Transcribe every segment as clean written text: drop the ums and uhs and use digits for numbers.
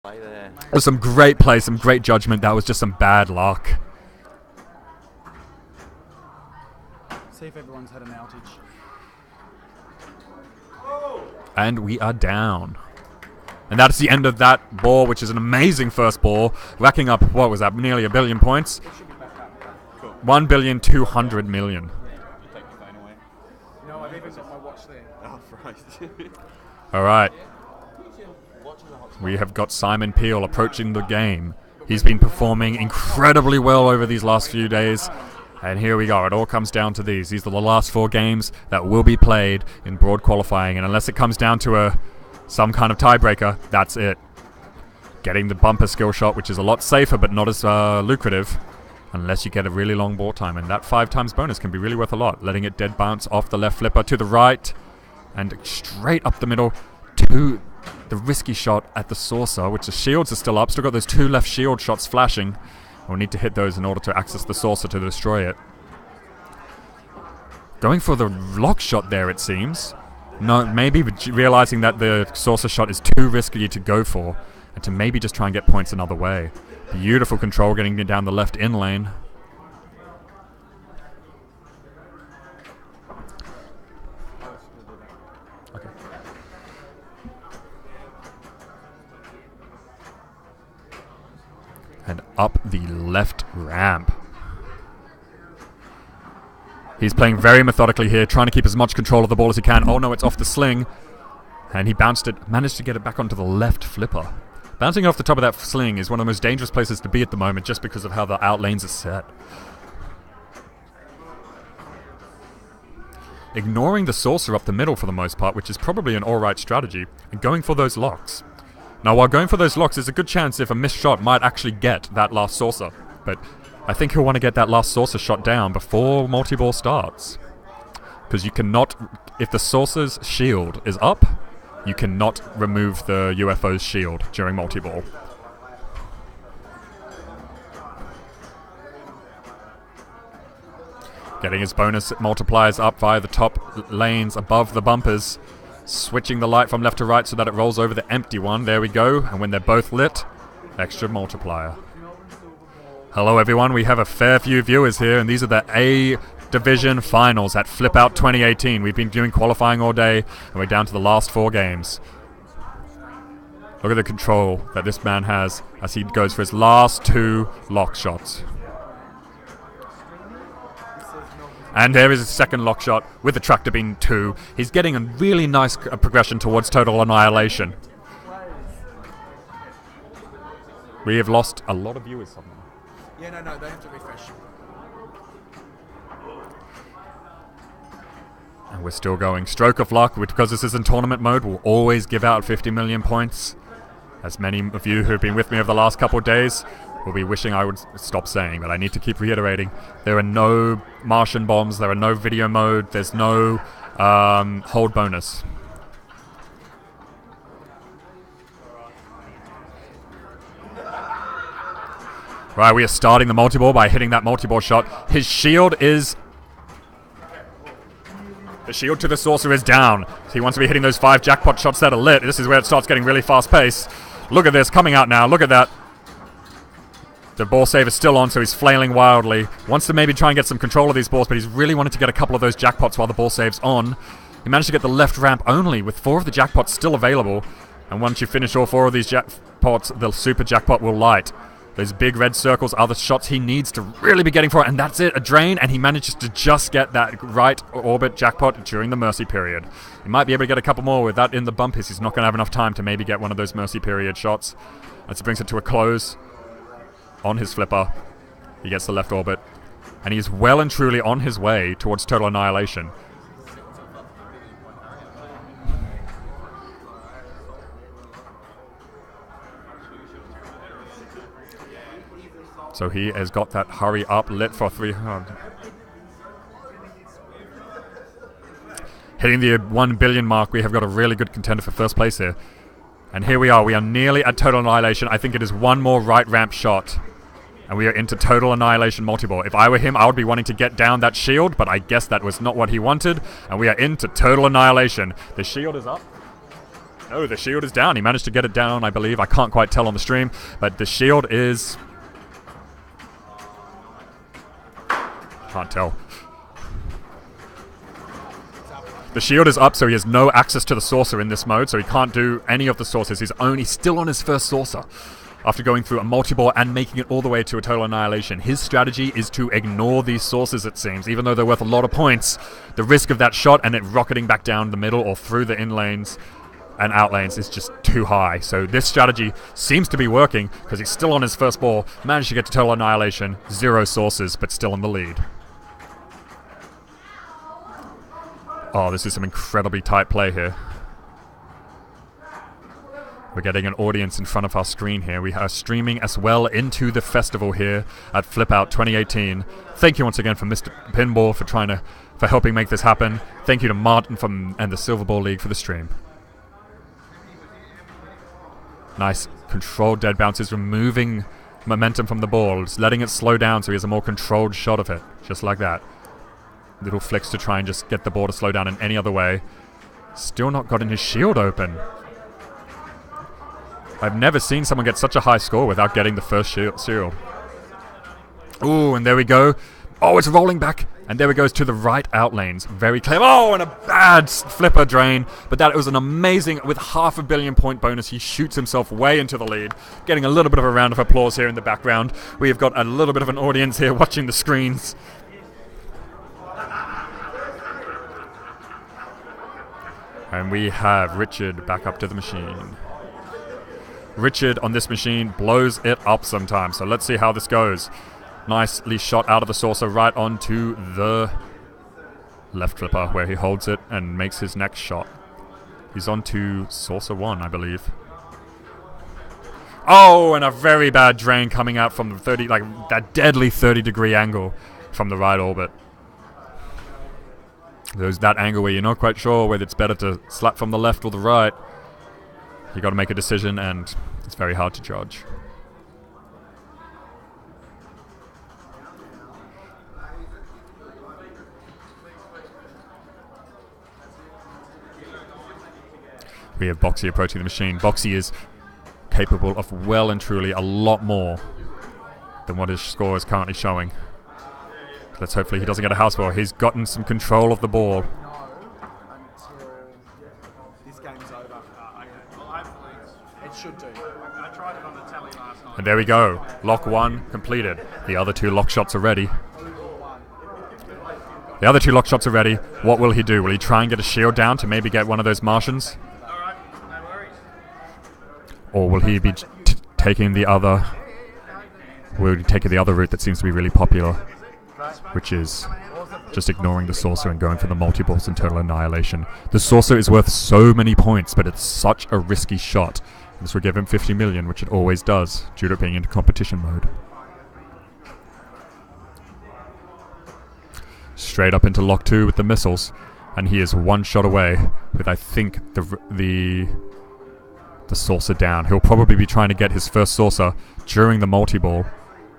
There. It was some great play, some great judgment. That was just some bad luck. See if everyone's had an outage. And we are down. And that's the end of that ball, which is an amazing first ball. Racking up, what was that, nearly 1 billion points? It should be back up. Cool. 1,200,000,000. You take your phone away. No, I've even got my watch there. Oh, right. All right. We have got Simon Peel approaching the game. He's been performing incredibly well over these last few days. And here we go. It all comes down to these. These are the last 4 games that will be played in broad qualifying. And unless it comes down to some kind of tiebreaker, that's it. Getting the bumper skill shot, which is a lot safer but not as lucrative, unless you get a really long ball time. And that 5 times bonus can be really worth a lot. Letting it dead bounce off the left flipper to the right and straight up the middle to the risky shot at the saucer, which the shields are still up. Still got those 2 left shield shots flashing. We'll need to hit those in order to access the saucer to destroy it. Going for the lock shot there, it seems. No, maybe realizing that the saucer shot is too risky to go for, and to maybe just try and get points another way. Beautiful control getting it down the left in lane. And up the left ramp. He's playing very methodically here, trying to keep as much control of the ball as he can. Oh no, it's off the sling. And he bounced it, managed to get it back onto the left flipper. Bouncing off the top of that sling is one of the most dangerous places to be at the moment, just because of how the out lanes are set. Ignoring the saucer up the middle for the most part, which is probably an alright strategy, and going for those locks. Now, while going for those locks, there's a good chance if a missed shot might actually get that last saucer. But I think he'll want to get that last saucer shot down before multi-ball starts. Because you cannot, if the saucer's shield is up, you cannot remove the UFO's shield during multi-ball. Getting his bonus multipliers up via the top lanes above the bumpers. Switching the light from left to right so that it rolls over the empty one. There we go. And when they're both lit, extra multiplier. Hello everyone, we have a fair few viewers here, and these are the A Division Finals at Flip Out 2018. We've been doing qualifying all day, and we're down to the last 4 games. Look at the control that this man has as he goes for his last 2 lock shots. And there is his second lock shot with the tractor being 2. He's getting a really nice progression towards total annihilation. We have lost a lot of viewers somehow. Yeah, no, they have to refresh. And we're still going. Stroke of luck, which, because this is in tournament mode, will always give out 50 million points. As many of you who have been with me over the last couple of days will be wishing I would stop saying, but I need to keep reiterating. There are no Martian bombs, there are no video mode, there's no hold bonus. Right, we are starting the multi-ball by hitting that multi-ball shot. His shield is... The shield to the saucer is down. So he wants to be hitting those 5 jackpot shots that are lit. This is where it starts getting really fast-paced. Look at this, coming out now, look at that. The ball save is still on, so he's flailing wildly. Wants to maybe try and get some control of these balls, but he's really wanted to get a couple of those jackpots while the ball save's on. He managed to get the left ramp only, with 4 of the jackpots still available. And once you finish all 4 of these jackpots, the super jackpot will light. Those big red circles are the shots he needs to really be getting for it, and that's it, a drain, and he manages to just get that right orbit jackpot during the mercy period. He might be able to get a couple more with that in the bumpers. He's not going to have enough time to maybe get one of those mercy period shots. As he brings it to a close on his flipper, he gets the left orbit, and he's well and truly on his way towards total annihilation. So he has got that hurry up lit for 300. Hitting the 1 billion mark, we have got a really good contender for first place here. And here we are nearly at total annihilation. I think it is 1 more right ramp shot. And we are into total annihilation multi-ball. If I were him, I would be wanting to get down that shield, but I guess that was not what he wanted. And we are into total annihilation. The shield is up. No, the shield is down. He managed to get it down, I believe. I can't quite tell on the stream, but the shield is... Can't tell. The shield is up, so he has no access to the saucer in this mode, so he can't do any of the saucers. He's still on his first saucer after going through a multi-ball and making it all the way to a total annihilation. His strategy is to ignore these saucers, it seems. Even though they're worth a lot of points, the risk of that shot and it rocketing back down the middle or through the in lanes and out lanes is just too high. So this strategy seems to be working because he's still on his first ball, managed to get to total annihilation, 0 saucers, but still in the lead. Oh, this is some incredibly tight play here. We're getting an audience in front of our screen here. We are streaming as well into the festival here at Flip Out 2018. Thank you once again for Mr. Pinball for helping make this happen. Thank you to Martin and the Silverball League for the stream. Nice controlled dead bounces, removing momentum from the ball, just letting it slow down so he has a more controlled shot of it, just like that. Little flicks to try and just get the ball to slow down in any other way. Still not gotten his shield open. I've never seen someone get such a high score without getting the first shield. Ooh, and there we go. Oh, it's rolling back. And there it goes to the right out lanes. Very clever. Oh, and a bad flipper drain. But that was an amazing, with half a billion point bonus, he shoots himself way into the lead. Getting a little bit of a round of applause here in the background. We have got a little bit of an audience here watching the screens. And we have Richard back up to the machine. Richard on this machine blows it up sometimes. So let's see how this goes. Nicely shot out of the saucer right onto the left flipper where he holds it and makes his next shot. He's on to saucer 1, I believe. Oh, and a very bad drain coming out from the 30, like that deadly 30-degree angle from the right orbit. There's that angle where you're not quite sure whether it's better to slap from the left or the right. You got to make a decision, and it's very hard to judge. We have Boxy approaching the machine. Boxy is capable of well and truly a lot more than what his score is currently showing. Let's hopefully he doesn't get a house ball. He's gotten some control of the ball. This game's over. It should do. I tried it on the telly last night. And there we go. Lock 1 completed. The other 2 lock shots are ready. The other 2 lock shots are ready. What will he do? Will he try and get a shield down to maybe get one of those Martians? Alright, no worries. Or will he be taking the other... Will he take the other route that seems to be really popular? Which is just ignoring the saucer and going for the multi-balls and total annihilation. The saucer is worth so many points, but it's such a risky shot. This will give him 50 million, which it always does, due to being into competition mode. Straight up into lock 2 with the missiles, and he is 1 shot away with, I think, the saucer down. He'll probably be trying to get his first saucer during the multi-ball,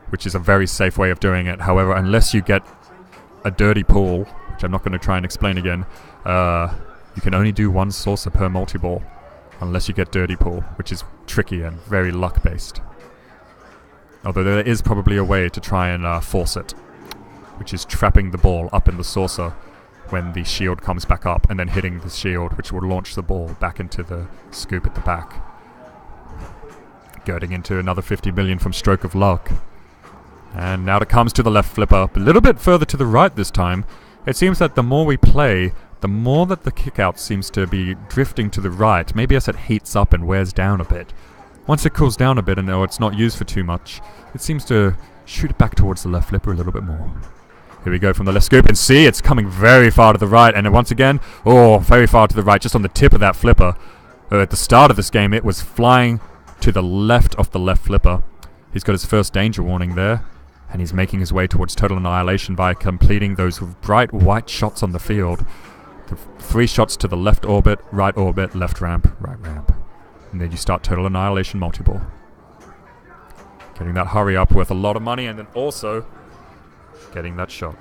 which is a very safe way of doing it. However, unless you get a dirty pool, which I'm not going to try and explain again, you can only do 1 saucer per multi-ball, unless you get dirty pool, which is tricky and very luck-based. Although there is probably a way to try and force it, which is trapping the ball up in the saucer when the shield comes back up, and then hitting the shield, which will launch the ball back into the scoop at the back. Going into another 50 million from Stroke of Luck. And now it comes to the left flipper, a little bit further to the right this time. It seems that the more we play, the more that the kick-out seems to be drifting to the right, maybe as it heats up and wears down a bit. Once it cools down a bit and it's not used for too much, it seems to shoot it back towards the left flipper a little bit more. Here we go from the left scoop, and see, it's coming very far to the right, and once again, oh, very far to the right, just on the tip of that flipper. At the start of this game, it was flying to the left of the left flipper. He's got his first danger warning there. And he's making his way towards total annihilation by completing those bright white shots on the field. The 3 shots to the left orbit, left ramp, right ramp. And then you start total annihilation multi-ball. Getting that hurry up worth a lot of money, and then also getting that shot.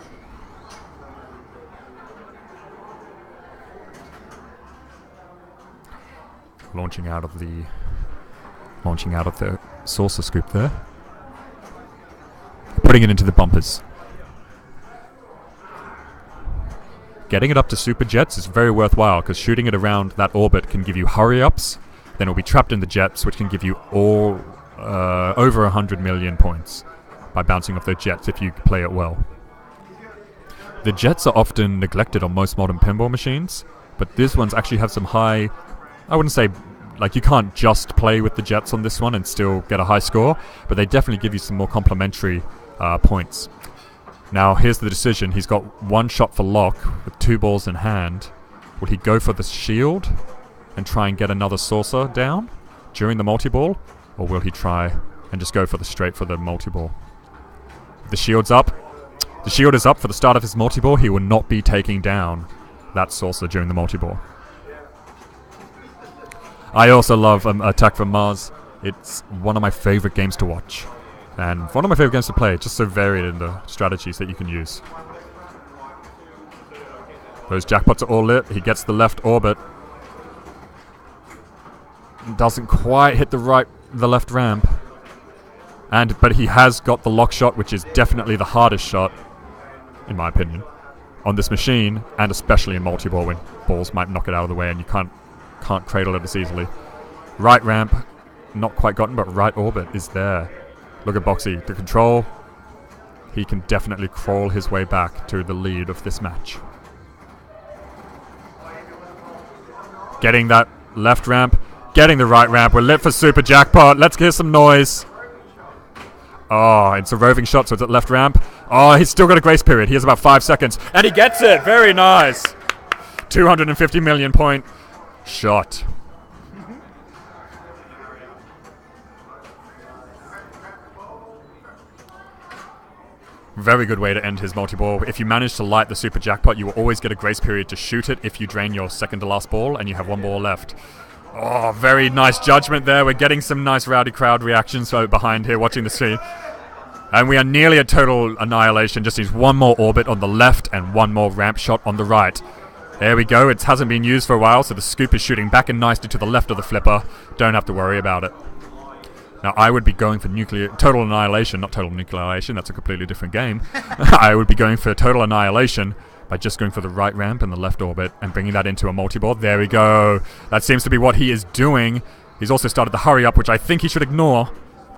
Launching out of the saucer scoop there. Putting it into the bumpers. Getting it up to super jets is very worthwhile because shooting it around that orbit can give you hurry-ups. Then it'll be trapped in the jets, which can give you all over 100 million points by bouncing off those jets if you play it well. The jets are often neglected on most modern pinball machines, but this one's actually have some high... I wouldn't say... Like, you can't just play with the jets on this one and still get a high score, but they definitely give you some more complementary points. Now, here's the decision. He's got one shot for lock with 2 balls in hand. Will he go for the shield and try and get another saucer down during the multi-ball? Or will he try and just go for the multi-ball? The shield's up. The shield is up for the start of his multi-ball. He will not be taking down that saucer during the multi-ball. I also love Attack from Mars. It's one of my favorite games to watch. And one of my favorite games to play. Just so varied in the strategies that you can use. Those jackpots are all lit. He gets the left orbit. Doesn't quite hit the left ramp. But he has got the lock shot, which is definitely the hardest shot, in my opinion, on this machine, and especially in multi-ball when balls might knock it out of the way and you can't cradle it as easily. Right ramp, not quite gotten, but right orbit is there. Look at Boxy, the control. He can definitely crawl his way back to the lead of this match. Getting that left ramp, getting the right ramp. We're lit for Super Jackpot. Let's hear some noise. Oh, it's a roving shot, so it's at left ramp. Oh, he's still got a grace period. He has about 5 seconds. And he gets it. Very nice. 250 million point shot. Very good way to end his multi-ball. If you manage to light the Super Jackpot, you will always get a grace period to shoot it if you drain your second to last ball and you have 1 ball left. Oh, very nice judgment there. We're getting some nice rowdy crowd reactions behind here watching the stream. And we are nearly at total annihilation. Just needs 1 more orbit on the left and 1 more ramp shot on the right. There we go. It hasn't been used for a while, so the scoop is shooting back and nicely to the left of the flipper. Don't have to worry about it. Now, I would be going for total annihilation, not total nuclearization. That's a completely different game. I would be going for total annihilation by just going for the right ramp and the left orbit and bringing that into a multi-ball. There we go. That seems to be what he is doing. He's also started the hurry up, which I think he should ignore.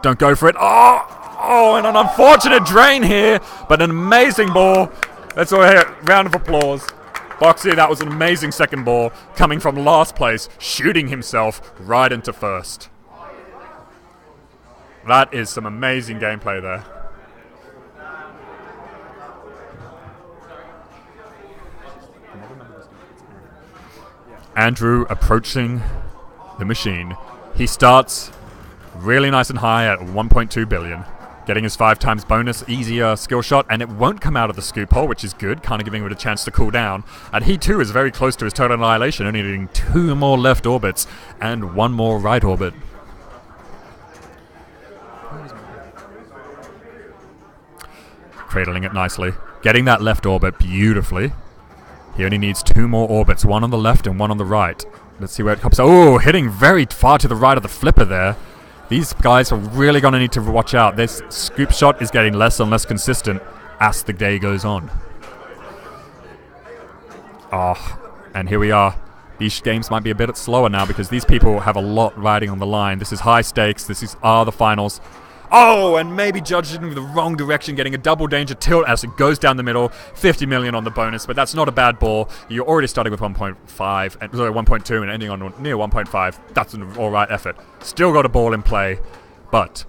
Don't go for it. Oh, and an unfortunate drain here, but an amazing ball. Let's all hear a round of applause. Boxy, that was an amazing second ball coming from last place, shooting himself right into first. That is some amazing gameplay there. Andrew approaching the machine. He starts really nice and high at 1.2 billion. Getting his 5 times bonus, easier skill shot, and it won't come out of the scoop hole, which is good, kind of giving it a chance to cool down. And he too is very close to his total annihilation, only needing 2 more left orbits and 1 more right orbit. Cradling it nicely. Getting that left orbit beautifully. He only needs 2 more orbits, 1 on the left and 1 on the right. Let's see where it comes. Oh, hitting very far to the right of the flipper there. These guys are really going to need to watch out. This scoop shot is getting less and less consistent as the day goes on. Oh, and here we are. These games might be a bit slower now because these people have a lot riding on the line. This is high stakes. This are the finals. Oh, and maybe judged in the wrong direction, getting a double danger tilt as it goes down the middle. 50 million on the bonus, but that's not a bad ball. You're already starting with 1.5, and 1.2 and ending on near 1.5. That's an alright effort. Still got a ball in play, but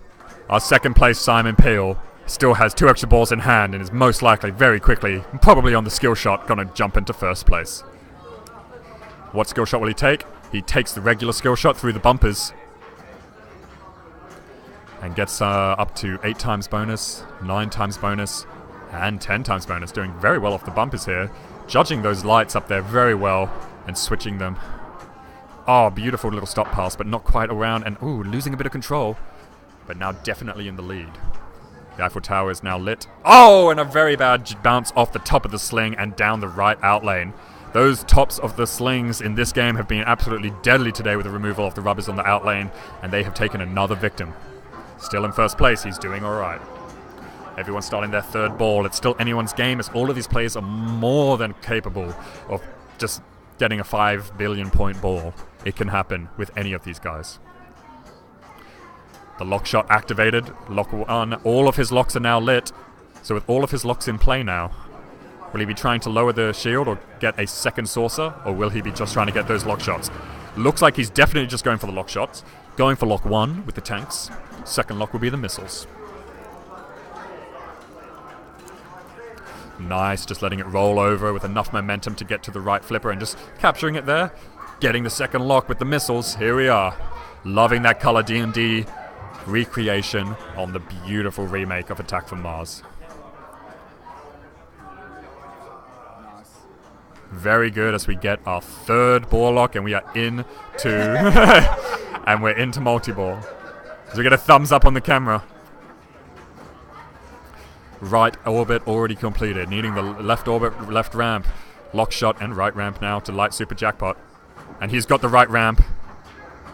our second place Simon Peel still has 2 extra balls in hand and is most likely very quickly, probably on the skill shot, going to jump into first place. What skill shot will he take? He takes the regular skill shot through the bumpers. And gets up to 8 times bonus, 9 times bonus, and 10 times bonus. Doing very well off the bumpers here. Judging those lights up there very well and switching them. Oh, beautiful little stop pass, but not quite around. And ooh, losing a bit of control. But now definitely in the lead. The Eiffel Tower is now lit. Oh, and a very bad bounce off the top of the sling and down the right out lane. Those tops of the slings in this game have been absolutely deadly today with the removal of the rubbers on the out lane, and they have taken another victim. Still in first place, he's doing alright. Everyone's starting their third ball. It's still anyone's game, as all of these players are more than capable of just getting a 5 billion point ball. It can happen with any of these guys. The lock shot activated. Lock 1. All of his locks are now lit. So with all of his locks in play now, will he be trying to lower the shield or get a second saucer, or will he be just trying to get those lock shots? Looks like he's definitely just going for the lock shots. Going for lock 1 with the tanks. Second lock will be the missiles. Nice, just letting it roll over with enough momentum to get to the right flipper and just capturing it there. Getting the second lock with the missiles. Here we are. Loving that color D&D recreation on the beautiful remake of Attack from Mars. Very good as we get our third ball lock, and we are into and we're into multi-ball. So we get a thumbs up on the camera. Right orbit already completed, needing the left orbit, left ramp, lock shot and right ramp now to light super jackpot. And he's got the right ramp,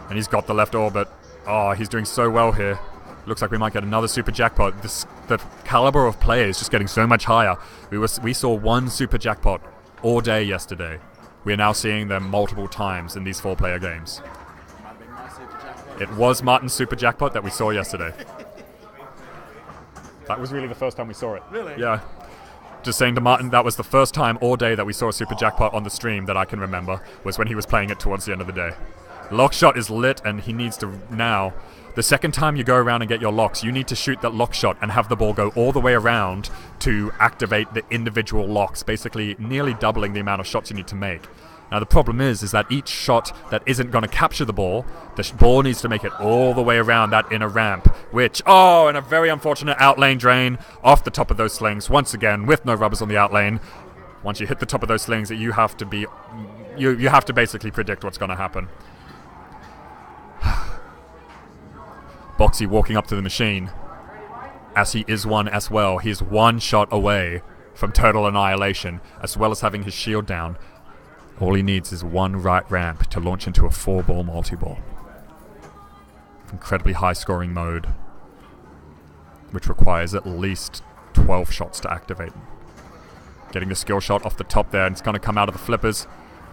and he's got the left orbit. Oh, he's doing so well here. Looks like we might get another super jackpot. The caliber of play is just getting so much higher. We saw one super jackpot all day yesterday. We are now seeing them multiple times in these 4-player games. It was Martin's super jackpot that we saw yesterday. That was really the first time we saw it. Really? Yeah. Just saying to Martin, that was the first time all day that we saw a super jackpot on the stream that I can remember, was when he was playing it towards the end of the day. Lock shot is lit, and he needs to now. The second time you go around and get your locks, you need to shoot that lock shot and have the ball go all the way around to activate the individual locks, basically nearly doubling the amount of shots you need to make. Now the problem is that each shot that isn't going to capture the ball needs to make it all the way around that inner ramp, which, and a very unfortunate outlane drain off the top of those slings, once again, with no rubbers on the outlane. Once you hit the top of those slings, you have to you have to basically predict what's going to happen. Boxy walking up to the machine, as he is one as well. He's one shot away from total annihilation, as well as having his shield down. All he needs is one right ramp to launch into a 4-ball multi-ball. Incredibly high scoring mode, which requires at least 12 shots to activate. Getting the skill shot off the top there, and it's going to come out of the flippers.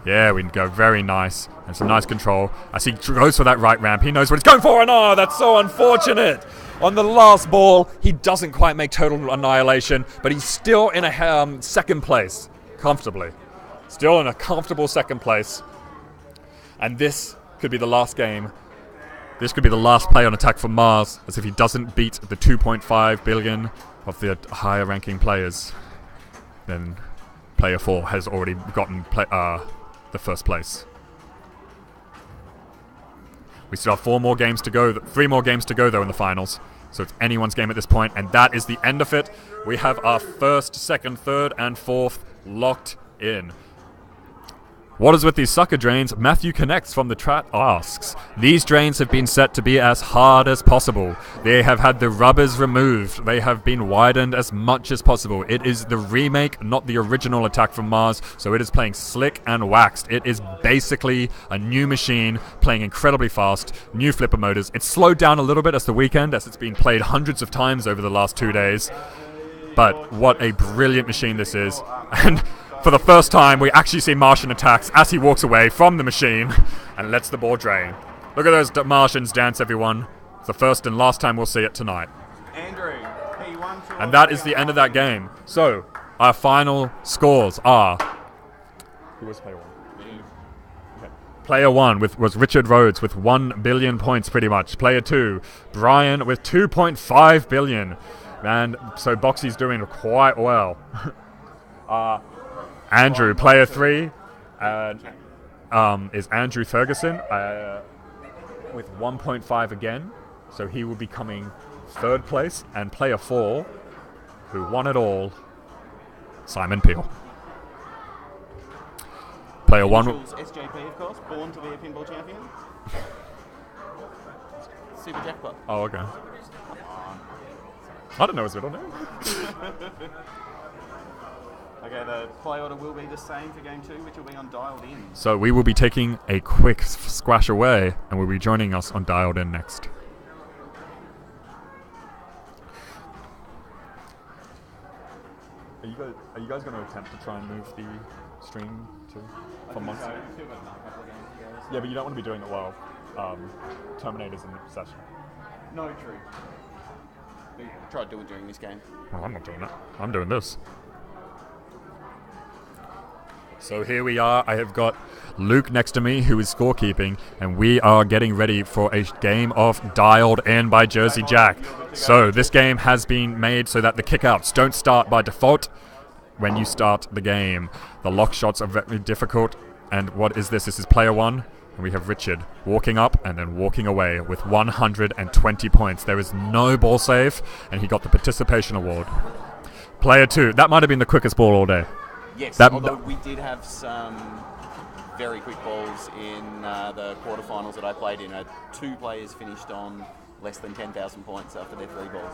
Yeah, we can go. Very nice. And some nice control. As he goes for that right ramp, he knows what he's going for, and that's so unfortunate. On the last ball, he doesn't quite make total annihilation, but he's still in a second place, comfortably. Still in a comfortable second place. And this could be the last game. This could be the last play on Attack from Mars, as if he doesn't beat the 2.5 billion of the higher ranking players, then player 4 has already gotten the first place. We still have 3 more games to go though in the finals. So it's anyone's game at this point, and that is the end of it. We have our first, second, third, and fourth locked in. What is with these sucker drains? Matthew Connects from the chat asks. These drains have been set to be as hard as possible. They have had the rubbers removed. They have been widened as much as possible. It is the remake, not the original Attack from Mars, so it is playing slick and waxed. It is basically a new machine, playing incredibly fast, new flipper motors. It's slowed down a little bit as the weekend, as it's been played hundreds of times over the last 2 days. But what a brilliant machine this is. And for the first time, we actually see Martian attacks as he walks away from the machine and lets the ball drain. Look at those Martians dance, everyone. It's the first and last time we'll see it tonight. Andrew, P1. And that is the end of that game. So, our final scores are... Who was player 1? Okay. Player 1 was Richard Rhodes with 1 billion points, pretty much. Player 2, Brian with 2.5 billion. And so Boxy's doing quite well. Andrew, player 3, is Andrew Ferguson with 1.5 again. So he will be coming 3rd place. And player 4, who won it all, Simon Peel. Player 1... SJP, of course, born to be a pinball champion. Super jackpot. Oh, okay. I don't know his middle name. Okay, the play order will be the same for game 2, which will be on Dialed In. So we will be taking a quick squash away, and will be joining us on Dialed In next. Are you guys going to attempt to try and move the stream from Monster? Yeah, but you don't want to be doing it while Terminator's in the session. No, true. We tried doing it during this game. Well, I'm not doing that. I'm doing this. So here we are. I have got Luke next to me, who is scorekeeping, and we are getting ready for a game of Dialed In by Jersey Jack. So this game has been made so that the kickouts don't start by default when you start the game. The lock shots are very difficult. And what is this? This is player 1. And we have Richard walking up and then walking away with 120 points. There is no ball save, and he got the participation award. Player 2. That might have been the quickest ball all day. Yes, although we did have some very quick balls in the quarterfinals that I played in. 2 players finished on less than 10,000 points after their 3 balls.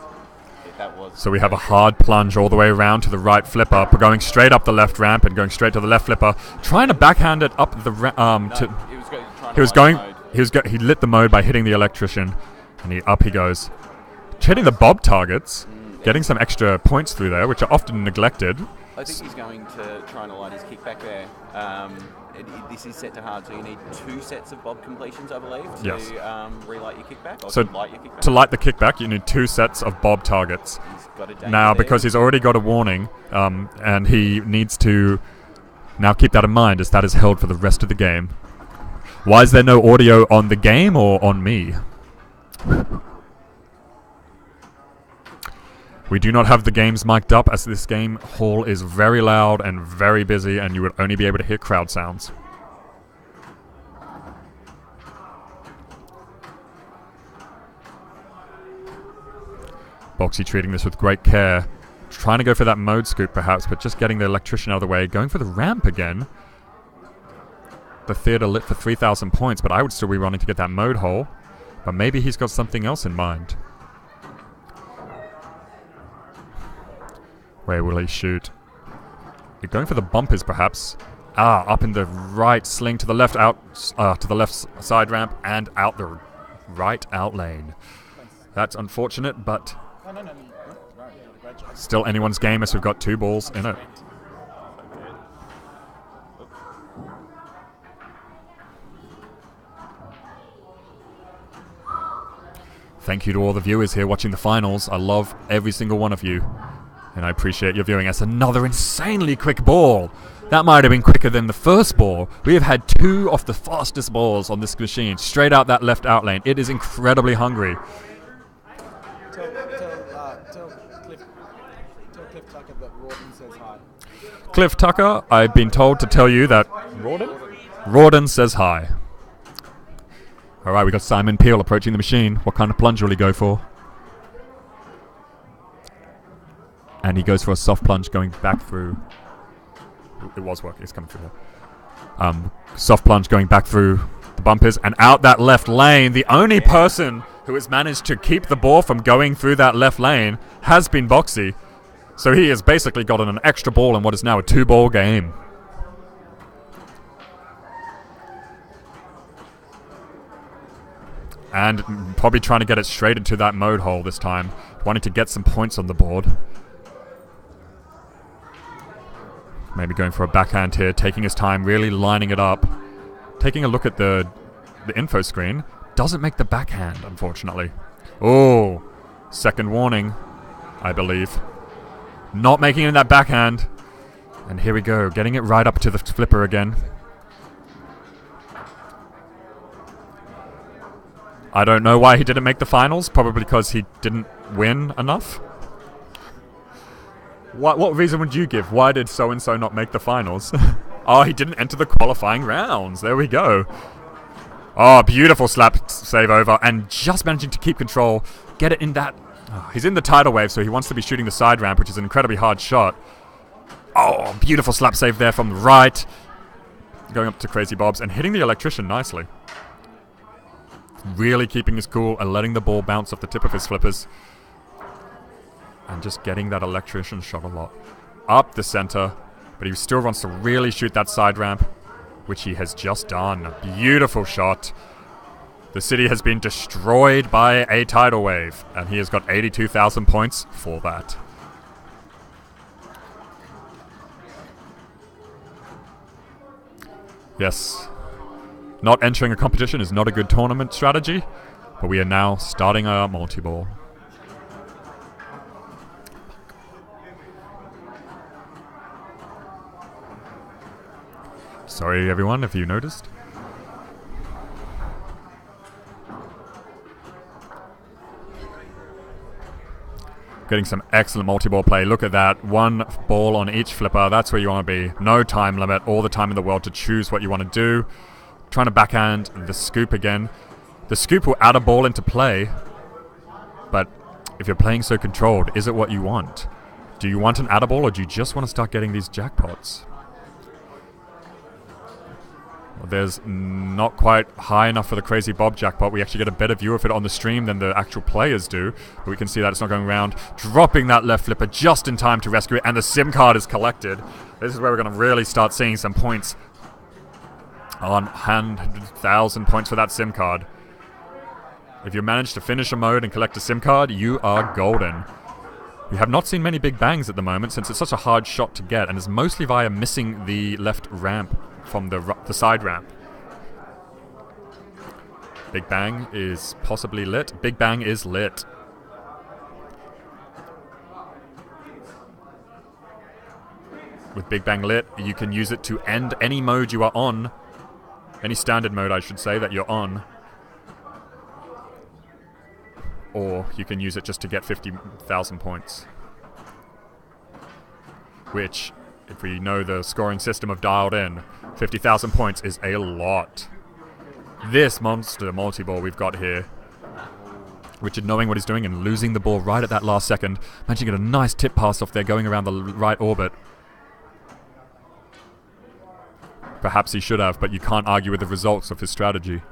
That was so we have a hard plunge all the way around to the right flipper, going straight up the left ramp and going straight to the left flipper, trying to backhand it up the he lit the mode by hitting the electrician, and up he goes, hitting the bob targets, getting some extra points through there, which are often neglected. I think he's going to try and align his kickback there. This is set to hard, so you need 2 sets of bob completions, I believe, to relight your kickback. Or so to light your kickback. To light the kickback, you need 2 sets of bob targets. He's got a Now, there. because he's already got a warning, and he needs to now keep that in mind, as that is held for the rest of the game. Why is there no audio on the game or on me? We do not have the games mic'd up, as this game hall is very loud and very busy, and you would only be able to hear crowd sounds. Boxy treating this with great care. Trying to go for that mode scoop perhaps, but just getting the electrician out of the way. Going for the ramp again. The theatre lit for 3,000 points, but I would still be running to get that mode hole. But maybe he's got something else in mind. Where will he shoot? You're going for the bumpers, perhaps. Up in the right, sling to the left to the left side ramp and out the right out lane. That's unfortunate, but still anyone's game as we've got 2 balls in it. Thank you to all the viewers here watching the finals. I love every single one of you. And I appreciate your viewing. That's another insanely quick ball. That might have been quicker than the first ball. We have had 2 of the fastest balls on this machine. Straight out that left out lane. It is incredibly hungry. Tell Cliff Tucker that Rawdon says hi. Cliff Tucker, I've been told to tell you that Rawdon says hi. Alright, we got Simon Peel approaching the machine. What kind of plunge will he go for? And he goes for a soft plunge going back through. It was working. It's coming through there. Soft plunge going back through the bumpers and out that left lane. The only person who has managed to keep the ball from going through that left lane has been Boxy. So he has basically gotten an extra ball in what is now a 2-ball game. And probably trying to get it straight into that mode hole this time. Wanting to get some points on the board. Maybe going for a backhand here, taking his time, really lining it up. Taking a look at the info screen. Doesn't make the backhand, unfortunately. Oh, second warning, I believe. Not making it in that backhand. And here we go, getting it right up to the flipper again. I don't know why he didn't make the finals. Probably because he didn't win enough. What reason would you give? Why did so-and-so not make the finals? Oh, he didn't enter the qualifying rounds. There we go. Oh, beautiful slap save over. And just managing to keep control. Get it in that. Oh, he's in the tidal wave, so he wants to be shooting the side ramp, which is an incredibly hard shot. Oh, beautiful slap save there from the right. Going up to Crazy Bob's and hitting the electrician nicely. Really keeping his cool and letting the ball bounce off the tip of his flippers. And just getting that electrician shot a lot. Up the center. but he still wants to really shoot that side ramp, which he has just done. A beautiful shot. The city has been destroyed by a tidal wave, and he has got 82,000 points for that. Yes, not entering a competition is not a good tournament strategy, but we are now starting our multi-ball. Sorry everyone if you noticed. Getting some excellent multi-ball play. Look at that. One ball on each flipper. That's where you want to be. No time limit. All the time in the world to choose what you want to do. Trying to backhand the scoop again. The scoop will add a ball into play. But if you're playing so controlled, is it what you want? Do you want an add ball, or do you just want to start getting these jackpots? Well, there's not quite high enough for the Crazy Bob jackpot. We actually get a better view of it on the stream than the actual players do. But we can see that it's not going around. Dropping that left flipper just in time to rescue it. And the SIM card is collected. This is where we're going to really start seeing some points. On hand, 1,000 points for that SIM card. If you manage to finish a mode and collect a SIM card, you are golden. We have not seen many big bangs at the moment since it's such a hard shot to get, and it's mostly via missing the left ramp from the side ramp. Big Bang is possibly lit. Big Bang is lit. With Big Bang lit, you can use it to end any mode you are on. Any standard mode, I should say, that you're on. Or you can use it just to get 50,000 points. Which, if we know the scoring system of Dialed In, 50,000 points is a lot. This monster multi-ball we've got here. Richard knowing what he's doing and losing the ball right at that last second. Managing to get a nice tip pass off there, going around the right orbit. Perhaps he should have, but you can't argue with the results of his strategy.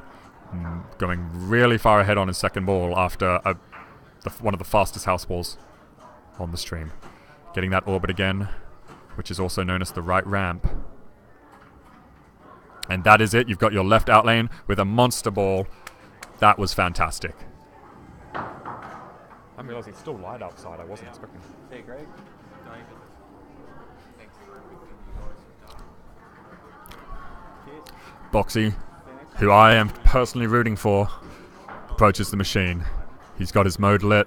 Going really far ahead on his second ball after one of the fastest house balls on the stream. Getting that orbit again, which is also known as the right ramp. And that is it. You've got your left out lane with a monster ball. That was fantastic. I realised it's still light outside. I wasn't expecting. Hey, Greg. Boxy, who I am personally rooting for, approaches the machine. He's got his mode lit,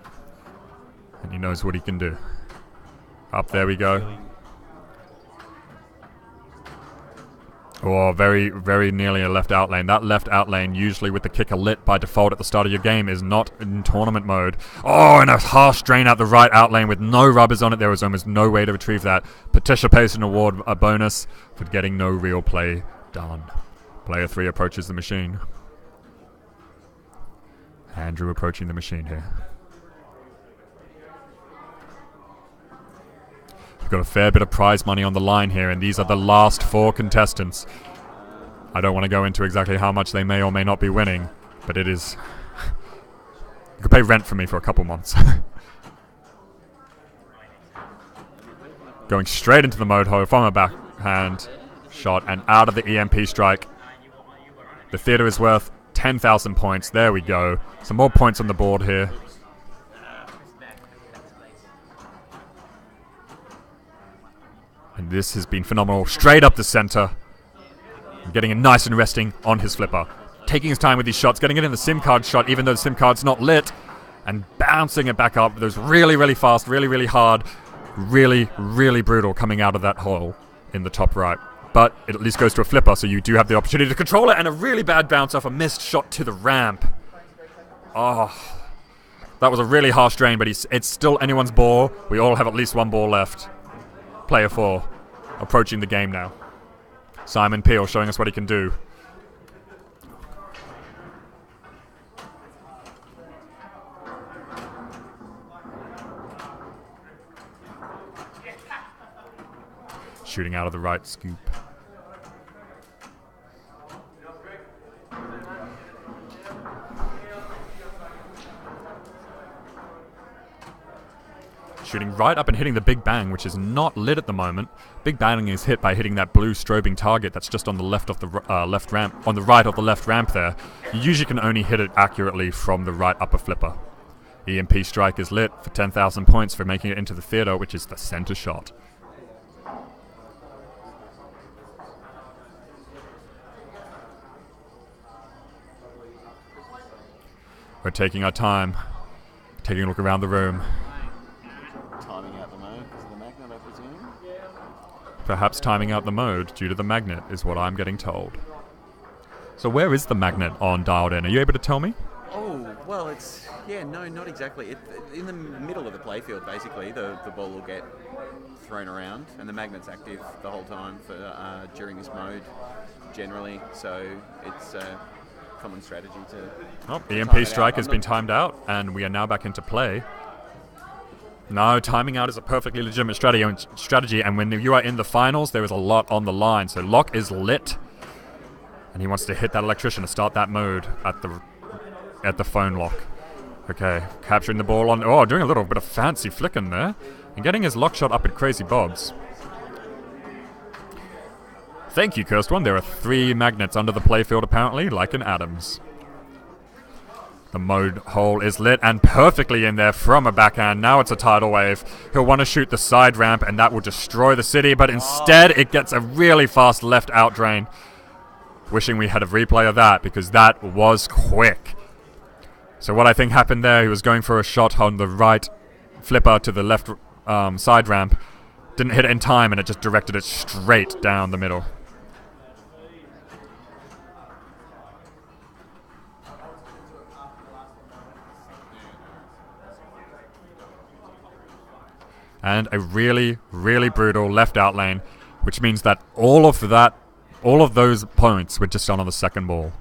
and he knows what he can do. Up there we go. Oh, very, very nearly a left out lane. That left out lane, usually with the kicker lit by default at the start of your game, is not in tournament mode. Oh, and a harsh drain out the right out lane with no rubbers on it. There was almost no way to retrieve that. Patricia pays an award, a bonus, for getting no real play done. Player 3 approaches the machine. Andrew approaching the machine here. We've got a fair bit of prize money on the line here, and these are the last 4 contestants. I don't want to go into exactly how much they may or may not be winning, but it is... You could pay rent for me for a couple months. Going straight into the mode hole from a backhand shot and out of the EMP strike. The theater is worth 10,000 points. There we go. Some more points on the board here. And this has been phenomenal. Straight up the center. Getting it nice and resting on his flipper. Taking his time with these shots. Getting it in the SIM card shot even though the SIM card's not lit. And bouncing it back up. Those really, really fast, really, really hard. Really, really brutal coming out of that hole in the top right. But it at least goes to a flipper, so you do have the opportunity to control it. And a really bad bounce off a missed shot to the ramp. Oh, that was a really harsh drain, but it's still anyone's ball. We all have at least one ball left. Player 4 approaching the game now. Simon Peel showing us what he can do. Shooting out of the right scoop. shooting right up and hitting the Big Bang, which is not lit at the moment. Big Bang is hit by hitting that blue strobing target that's just on the left of the left ramp, on the right of the left ramp there. You usually can only hit it accurately from the right upper flipper. EMP strike is lit for 10,000 points for making it into the theater, which is the center shot. We're taking our time, taking a look around the room. Timing out the mode because of the magnet, I presume? Perhaps timing out the mode due to the magnet is what I'm getting told. So where is the magnet on dialed in? Are you able to tell me? Oh, well, it's... Yeah, no, not exactly. In the middle of the playfield, basically, the ball will get thrown around, and the magnet's active the whole time for during this mode, generally. So it's a common strategy to... Oh, EMP strike has been timed out, and we are now back into play. No, timing out is a perfectly legitimate strategy, and when you are in the finals, there is a lot on the line. So Locke is lit, and he wants to hit that electrician to start that mode at the phone lock. Okay, capturing the ball on... Oh, doing a little bit of fancy flicking there, and getting his lock shot up at Crazy Bob's. Thank you, Cursed One. There are 3 magnets under the playfield, apparently, like in Adams. The mode hole is lit and perfectly in there from a backhand. Now it's a tidal wave. He'll want to shoot the side ramp, and that will destroy the city, but instead it gets a really fast left out drain. Wishing we had a replay of that, because that was quick. So what I think happened there, he was going for a shot on the right flipper to the left side ramp. Didn't hit it in time, and it just directed it straight down the middle. And a really, really brutal left out lane, which means that all of those points were just done on the second ball.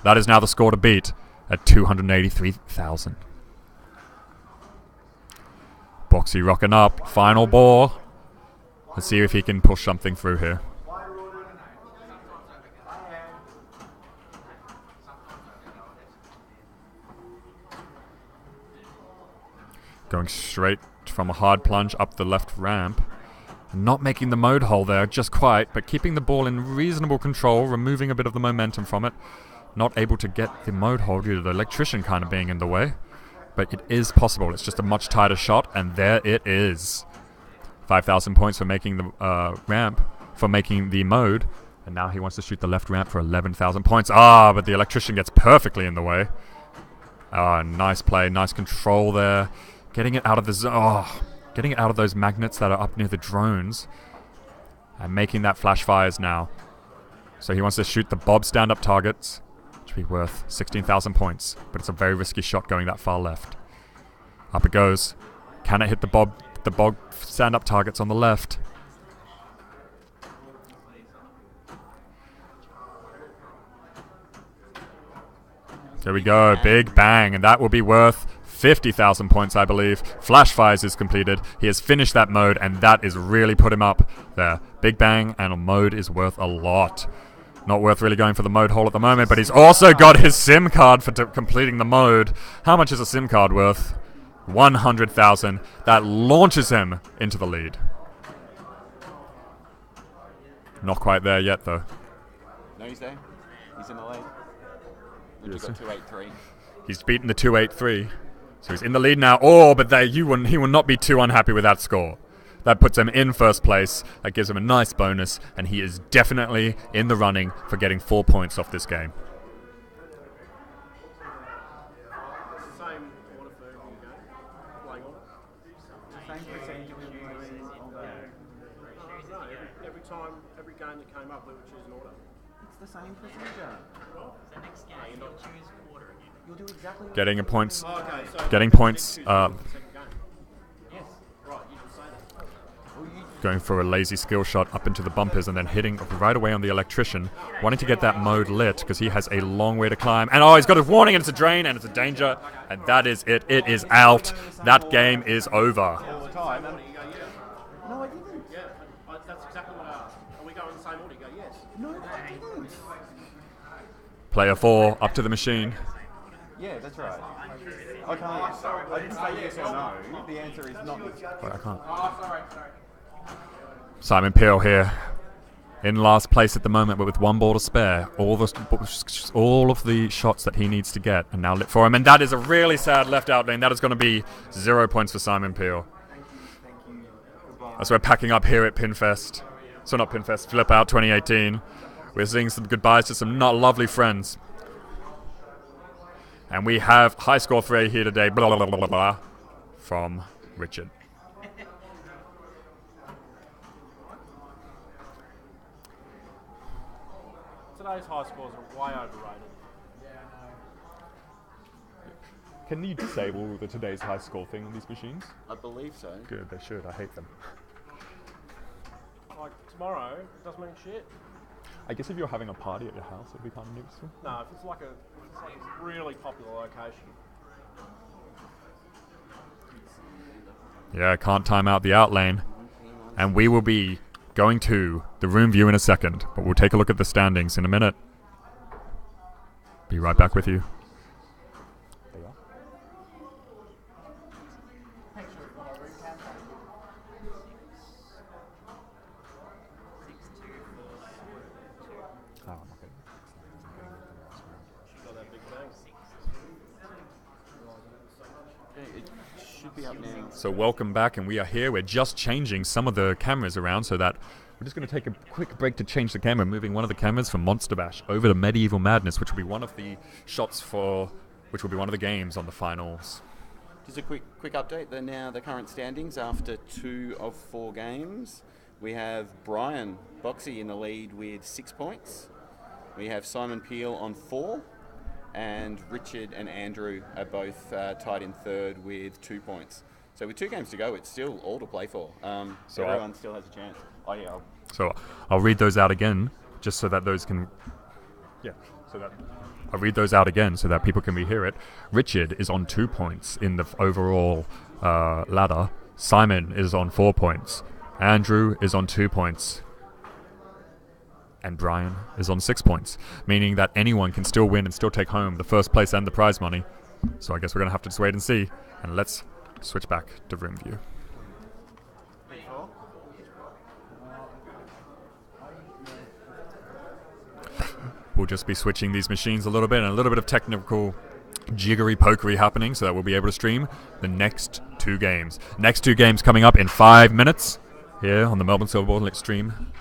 That is now the score to beat at 283,000. Boxy rocking up, final ball. Let's see if he can push something through here. Going straight from a hard plunge up the left ramp. Not making the mode hole there, just quite, but keeping the ball in reasonable control, removing a bit of the momentum from it. Not able to get the mode hole due to the electrician kind of being in the way. But it is possible. It's just a much tighter shot, and there it is. 5,000 points for making the ramp, for making the mode. And now he wants to shoot the left ramp for 11,000 points. Ah, but the electrician gets perfectly in the way. Ah, nice play, nice control there. Getting it out of the zone. Getting it out of those magnets that are up near the drones. And making that flash fires now. So he wants to shoot the Bob stand-up targets, which will be worth 16,000 points. But it's a very risky shot going that far left. Up it goes. Can it hit the Bob stand-up targets on the left? There we go. Big bang. And that will be worth 50,000 points, I believe. Flash fires is completed. He has finished that mode, and that is really put him up there. Big bang, and a mode is worth a lot. Not worth really going for the mode hole at the moment, but he's also got his SIM card for completing the mode. How much is a SIM card worth? 100,000. That launches him into the lead. Not quite there yet, though. No, he's there. He's in the lead. He's got 283. He's beaten the 283. So he's in the lead now. Oh, but he will not be too unhappy with that score. That puts him in first place. That gives him a nice bonus. And he is definitely in the running for getting 4 points off this game. Same order for every game. Playing order. Same percentage of no, every time, every game that came up, we would choose an order. It's the same procedure. The next game, you'll choose order again. You'll do exactly what Getting points. Oh, okay, so Getting points. Yes, right, you should say that. Going for a lazy skill shot up into the bumpers and then hitting right away on the electrician. Wanting to get that mode lit because he has a long way to climb. And oh, he's got a warning and it's a drain and it's a danger. And that is it. It is out. That game is over. All the time. And you go, yeah. No, I didn't. Yeah, that's exactly what I asked. Are we going in the same order? You go, yes. No, I didn't. Player 4 up to the machine. Yeah, that's right. I can't. I didn't say yes or no. The answer is not. Wait, I can't. Oh, sorry. Simon Peel here, in last place at the moment, but with one ball to spare. All of the shots that he needs to get are now lit for him, and that is a really sad left out lane. That is going to be 0 points for Simon Peel. As we're packing up here at Pinfest. So not Pinfest, Flip Out 2018. We're saying some goodbyes to some not lovely friends. And we have high score 3 here today, blah, blah, blah, blah, blah, from Richard. Today's high scores are way overrated. Can you disable the today's high score thing on these machines? I believe so. Good, they should. I hate them. Like tomorrow doesn't mean shit. I guess if you're having a party at your house, it'd be kind of useful. No, if it's like a really popular location. Yeah, can't time out the out lane. And we will be going to the room view in a second, but we'll take a look at the standings in a minute. Be right back with you. So welcome back, and we are here. We're just changing some of the cameras around so that we're just going to take a quick break to change the camera, moving one of the cameras from Monster Bash over to Medieval Madness, which will be one of the shots for, which will be one of the games on the finals. Just a quick update. They're now the current standings after 2 of 4 games. We have Brian Boxy in the lead with 6 points. We have Simon Peel on 4. And Richard and Andrew are both tied in 3rd with 2 points. So with 2 games to go, it's still all to play for. So everyone still has a chance. Oh yeah. I'll read those out again, just so that those can. Yeah. I'll read those out again so that people can rehear it. Richard is on 2 points in the overall ladder. Simon is on 4 points. Andrew is on 2 points. And Brian is on 6 points, meaning that anyone can still win and still take home the first place and the prize money. So I guess we're going to have to just wait and see. And let's switch back to room view. We'll just be switching these machines a little bit, and a little bit of technical jiggery-pokery happening so that we'll be able to stream the next 2 games. Next 2 games coming up in 5 minutes here on the Melbourne Silverball. Let's stream.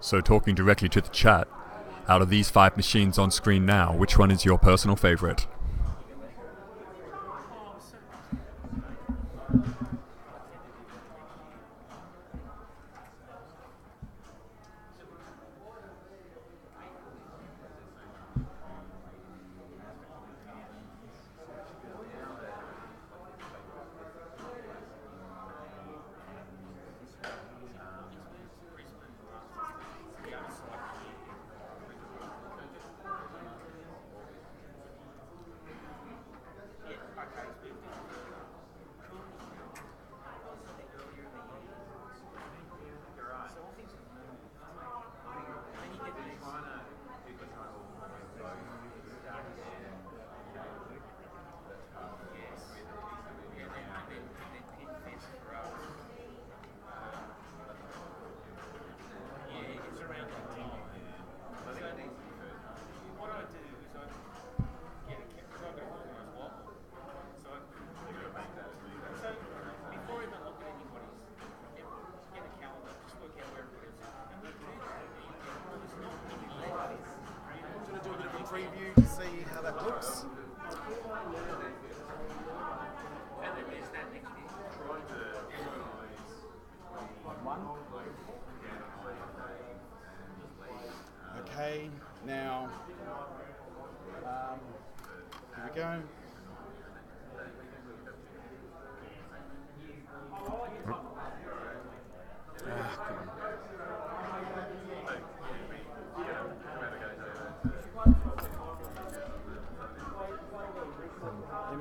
So talking directly to the chat, out of these 5 machines on screen now, which one is your personal favorite?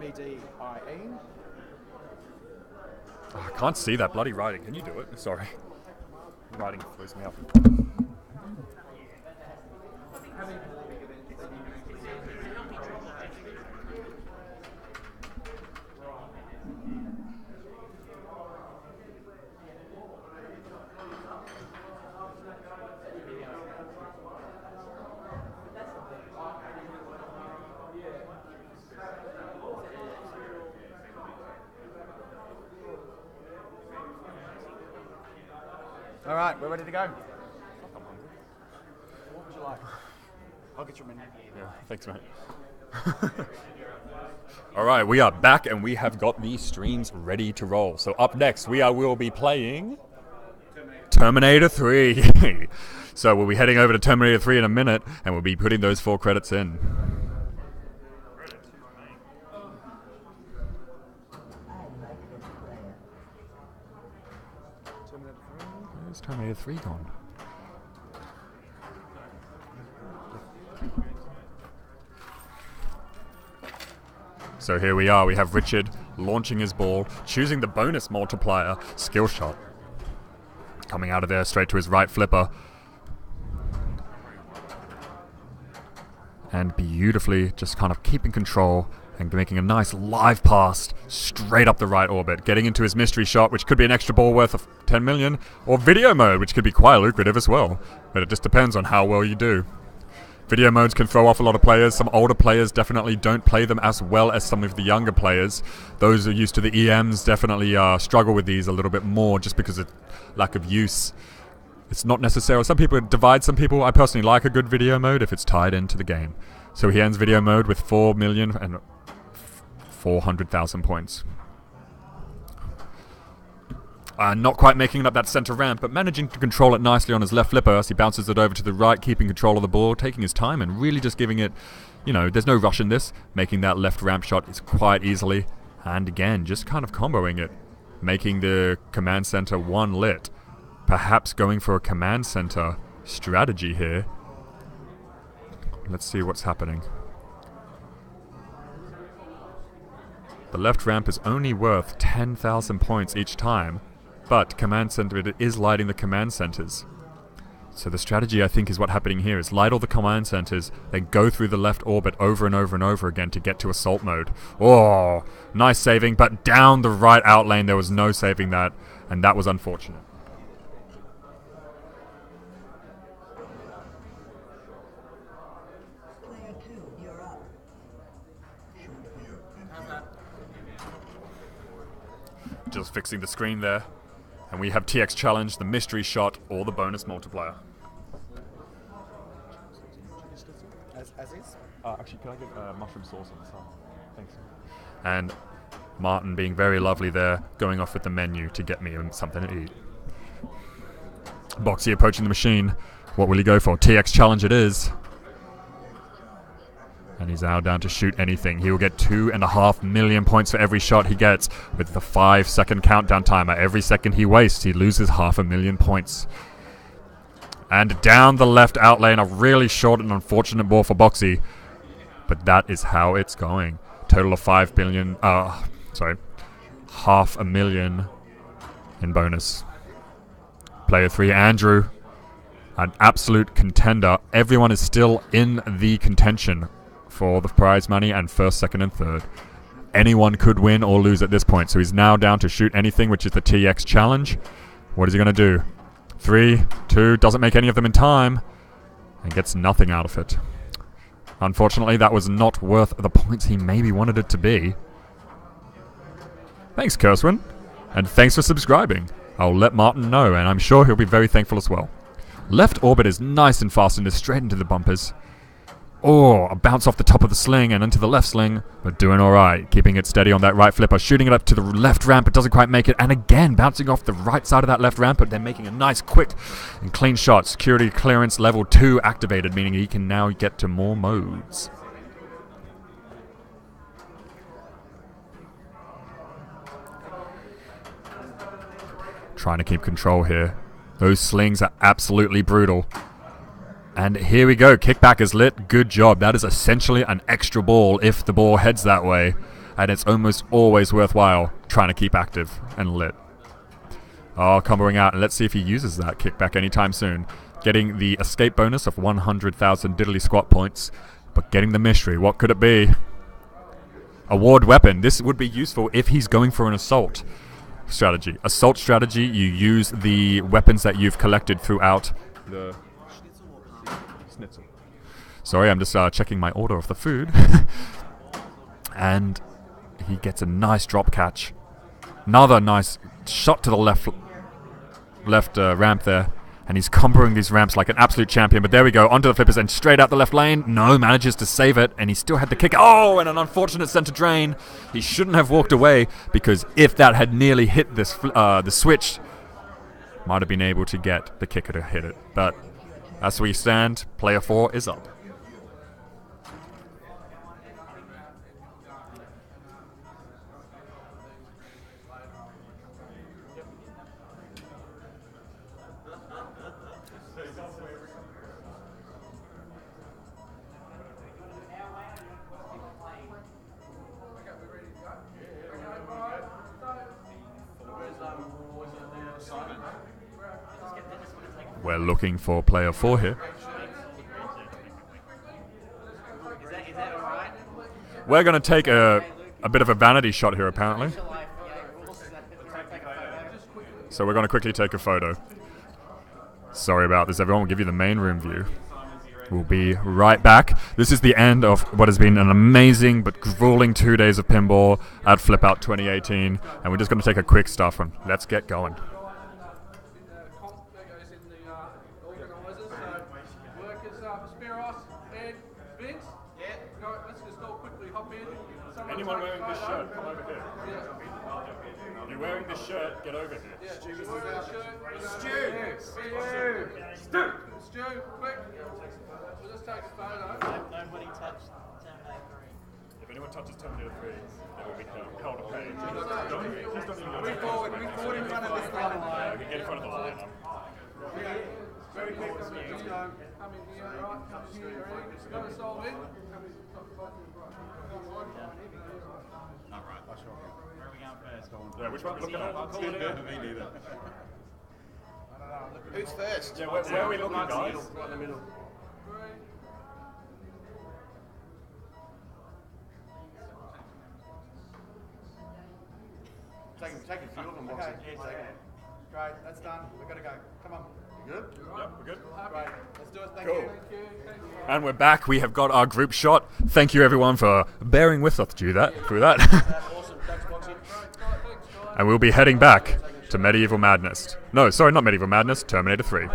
A-D-I-E. Oh, I can't see that bloody writing. Can you do it? Sorry. Writing throws me up. All right, we're ready to go. What would you like? I'll get your menu. Yeah, thanks, mate. All right, we are back and we have got the streams ready to roll. So up next, will be playing Terminator 3. So we'll be heading over to Terminator 3 in a minute, and we'll be putting those 4 credits in. Where's Terminator 3 gone? So here we are, we have Richard launching his ball, choosing the bonus multiplier, skill shot. Coming out of there straight to his right flipper. And beautifully just kind of keeping control and making a nice live pass straight up the right orbit, getting into his mystery shot, which could be an extra ball worth of 10 million, or video mode, which could be quite lucrative as well. But it just depends on how well you do. Video modes can throw off a lot of players. Some older players definitely don't play them as well as some of the younger players. Those who are used to the EMs definitely struggle with these a little bit more just because of lack of use. It's not necessarily... Some people divide some people. I personally like a good video mode if it's tied into the game. So he ends video mode with 4,400,000 points. Not quite making it up that center ramp, but managing to control it nicely on his left flipper as he bounces it over to the right, keeping control of the ball, taking his time and really just giving it, there's no rush in this. Making that left ramp shot is quite easily. And again, just kind of comboing it. Making the command center 1 lit. Perhaps going for a command center strategy here. Let's see what's happening. The left ramp is only worth 10,000 points each time. But command center, it is lighting the command centers. So the strategy, I think, is what's happening here is light all the command centers, then go through the left orbit over and over and over again to get to assault mode. Oh, nice saving, but down the right out lane, there was no saving that, and that was unfortunate. Just fixing the screen there. And we have TX Challenge, the mystery shot, or the bonus multiplier. As is? Actually, can I get mushroom sauce on the side? Thanks. And Martin being very lovely there, going off with the menu to get me something to eat. Boxy approaching the machine. What will he go for? TX Challenge it is. And he's now down to shoot anything. He will get 2.5 million points for every shot he gets with the 5-second countdown timer. Every second he wastes, he loses 500,000 points. And down the left out lane, a really short and unfortunate ball for Boxy. But that is how it's going. Total of 500,000 in bonus. Player 3, Andrew. An absolute contender. Everyone is still in the contention for the prize money and first, second, and third. Anyone could win or lose at this point. So he's now down to shoot anything, which is the TX challenge. What is he going to do? 3, 2, doesn't make any of them in time, and gets nothing out of it. Unfortunately, that was not worth the points he maybe wanted it to be. Thanks, Kurswin, and thanks for subscribing. I'll let Martin know, and I'm sure he'll be very thankful as well. Left orbit is nice and fast and is straight into the bumpers. Oh, a bounce off the top of the sling and into the left sling, but doing alright. Keeping it steady on that right flipper, shooting it up to the left ramp, it doesn't quite make it, and again, bouncing off the right side of that left ramp, but then making a nice, quick, and clean shot. Security clearance level 2 activated, meaning he can now get to more modes. Trying to keep control here. Those slings are absolutely brutal. And here we go, kickback is lit, good job. That is essentially an extra ball if the ball heads that way. and it's almost always worthwhile trying to keep active and lit. Oh, comboing out, and let's see if he uses that kickback anytime soon. Getting the escape bonus of 100,000 diddly squat points, but getting the mystery. What could it be? Award weapon. This would be useful if he's going for an assault strategy. Assault strategy, you use the weapons that you've collected throughout the schnitzel. Sorry, I'm just checking my order of the food. And he gets a nice drop catch. Another nice shot to the left ramp there. And he's comboing these ramps like an absolute champion. But there we go, onto the flippers and straight out the left lane. No, manages to save it. And he still had the kick. Oh, and an unfortunate center drain. He shouldn't have walked away, because if that had nearly hit this the switch, might have been able to get the kicker to hit it. But as we stand, player 4 is up. We're looking for player 4 here. We're going to take a bit of a vanity shot here, apparently. So we're going to quickly take a photo. Sorry about this, everyone. We'll give you the main room view. We'll be right back. This is the end of what has been an amazing but grueling 2 days of pinball at Flip Out 2018. And we're just going to take a quick stuff and let's get going. Anyone wearing this shirt, come over here. If you're wearing this shirt, get over here. Yeah, Stu, wearing a shirt. Stu, quick. We'll just take a photo. Nobody touched Terminator 3. If anyone touches Terminator 3, they will be held a page. We forward in front of this line. Get in front of the line. Very quick. Come in here, right? Come in here, ready? Got us all in. Where are we going first? Yeah, which one? Looking at? Me neither. Who's first? Yeah, where are we looking, guys? Right in the middle. Take a few of them. Okay. Great, that's done. We've got to go. Come on. You good? Yep, we're good. Great. Let's do it. Thank Cool. you. Thank you. And we're back. We have got our group shot. Thank you, everyone, for bearing with us through that. Awesome. Thanks, Boxy. And we'll be heading back to Medieval Madness. No, sorry, not Medieval Madness, Terminator 3.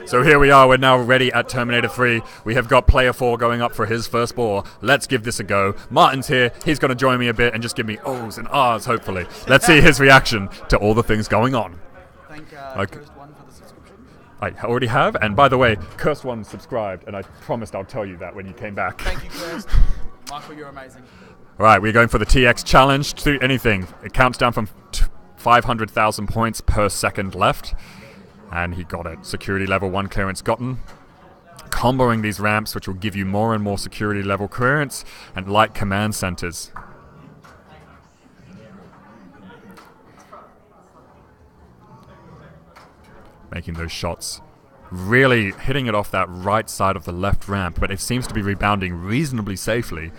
So here we are, we're now ready at Terminator 3. We have got player 4 going up for his first ball. Let's give this a go. Martin's here, he's going to join me a bit and just give me O's and R's, hopefully. Let's see his reaction to all the things going on. Thank Okay. Cursed One for the subscription. I already have, and by the way, Cursed One subscribed, and I promised I'll tell you that when you came back. Thank you, Cursed. Michael, you're amazing. Right, we're going for the TX challenge to anything. It counts down from 500,000 points per second left. And he got it. Security level 1 clearance gotten. Comboing these ramps, which will give you more and more security level clearance, and light command centers. Making those shots. Really hitting it off that right side of the left ramp, but it seems to be rebounding reasonably safely.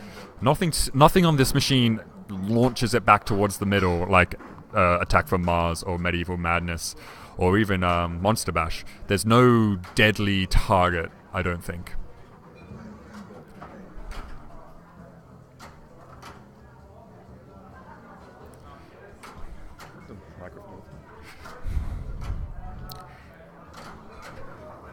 Nothing on this machine launches it back towards the middle, like Attack from Mars or Medieval Madness, or even Monster Bash. There's no deadly target, I don't think.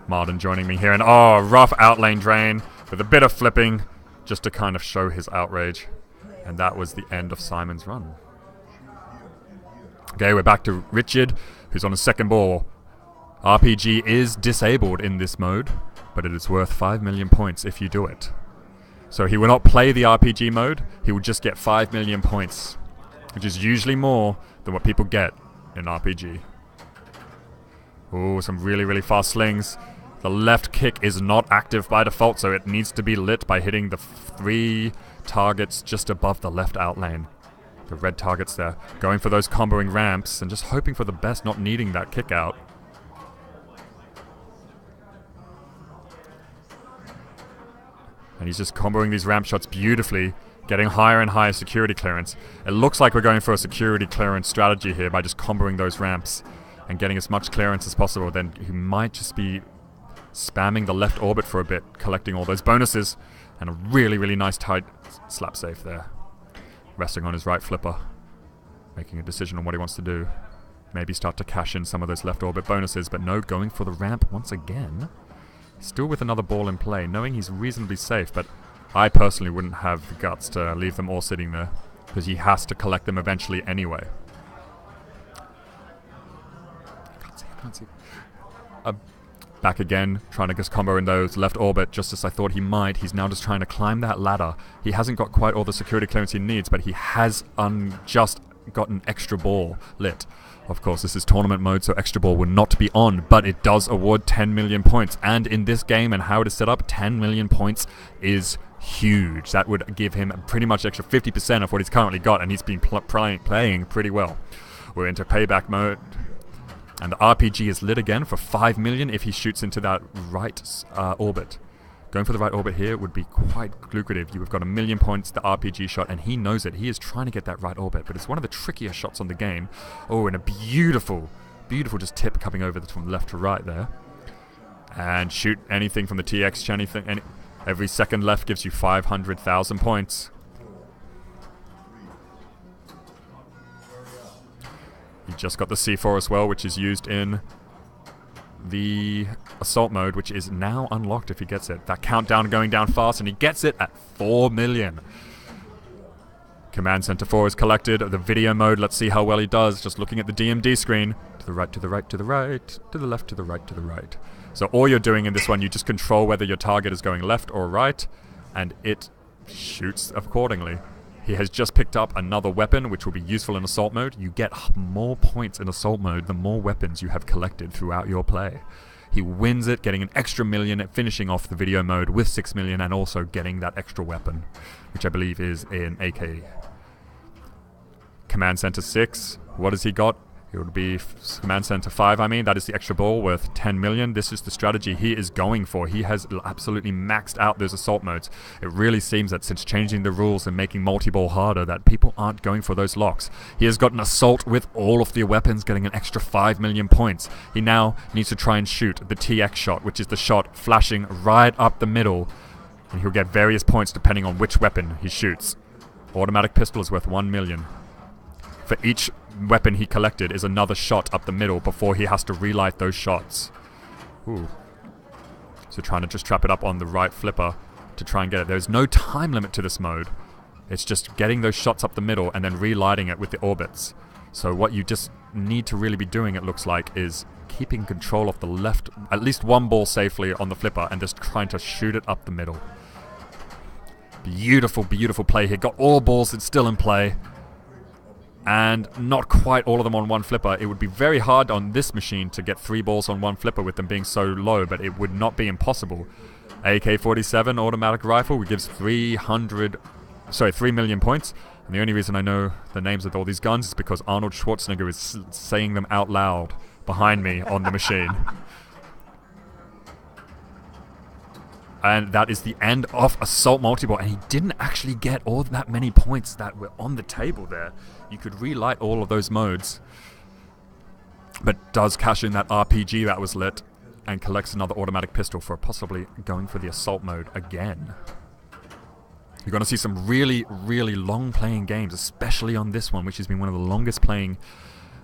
Martin joining me here, and rough outlane drain with a bit of flipping just to kind of show his outrage. And that was the end of Simon's run. Okay, we're back to Richard, who's on his second ball. RPG is disabled in this mode, but it is worth 5 million points if you do it. So he will not play the RPG mode, he will just get 5 million points, which is usually more than what people get in RPG. Oh, some really, really fast slings. The left kick is not active by default, so it needs to be lit by hitting the 3 targets just above the left out lane. The red targets there, going for those comboing ramps and just hoping for the best, not needing that kick out. And he's just comboing these ramp shots beautifully, getting higher and higher security clearance. It looks like we're going for a security clearance strategy here by just comboing those ramps and getting as much clearance as possible. Then he might just be spamming the left orbit for a bit, collecting all those bonuses, and a really, really nice tight slap safe there. Resting on his right flipper, making a decision on what he wants to do. Maybe start to cash in some of those left orbit bonuses, but no, going for the ramp once again. Still with another ball in play, knowing he's reasonably safe, but I personally wouldn't have the guts to leave them all sitting there, because he has to collect them eventually anyway. Can't see. Back again, trying to just combo in those left orbit, just as I thought he might. He's now just trying to climb that ladder. He hasn't got quite all the security clearance he needs, but he has just got an extra ball lit. Of course, this is tournament mode, so extra ball will not be on, but it does award 10 million points. And in this game and how it is set up, 10 million points is huge. That would give him pretty much extra 50% of what he's currently got, and he's been playing pretty well. We're into payback mode. And the RPG is lit again for 5 million if he shoots into that right orbit. Going for the right orbit here would be quite lucrative. You've got 1 million points, the RPG shot, and he knows it. He is trying to get that right orbit, but it's one of the trickier shots on the game. Oh, and a beautiful, beautiful just tip coming over from left to right there. And shoot anything from the TX, anything. Every second left gives you 500,000 points. You just got the C4 as well, which is used in the assault mode, which is now unlocked if he gets it. That countdown going down fast, and he gets it at 4 million. Command Center 4 is collected. The video mode, let's see how well he does. Just looking at the DMD screen. To the right, to the right, to the right, to the left, to the right, to the right. So all you're doing in this one, you just control whether your target is going left or right, and it shoots accordingly. He has just picked up another weapon, which will be useful in assault mode. You get more points in assault mode the more weapons you have collected throughout your play. He wins it, getting an extra million at finishing off the video mode with 6 million, and also getting that extra weapon, which I believe is an AK. Command Center 6, what has he got? It would be Command Center 5, that is the extra ball worth 10 million. This is the strategy he is going for. He has absolutely maxed out those assault modes. It really seems that since changing the rules and making multi-ball harder, that people aren't going for those locks. He has got an assault with all of the weapons, getting an extra 5 million points. He now needs to try and shoot the TX shot, which is the shot flashing right up the middle, and he'll get various points depending on which weapon he shoots. Automatic pistol is worth 1 million. For each weapon he collected is another shot up the middle before he has to relight those shots. Ooh. So trying to just trap it up on the right flipper to try and get it. There's no time limit to this mode. It's just getting those shots up the middle and then relighting it with the orbits. So what you just need to really be doing, it looks like, is keeping control of the left, at least one ball safely on the flipper, and just trying to shoot it up the middle. Beautiful, beautiful play here. Got all balls, it's still in play. And not quite all of them on one flipper. It would be very hard on this machine to get 3 balls on one flipper with them being so low, but it would not be impossible. AK-47 automatic rifle gives 3 million points. And the only reason I know the names of all these guns is because Arnold Schwarzenegger is saying them out loud behind me on the machine. And that is the end of Assault Multi-Ball. And he didn't actually get all that many points that were on the table there. You could relight all of those modes. But does cash in that RPG that was lit and collects another automatic pistol for possibly going for the Assault mode again. You're going to see some really, really long playing games, especially on this one, which has been one of the longest playing...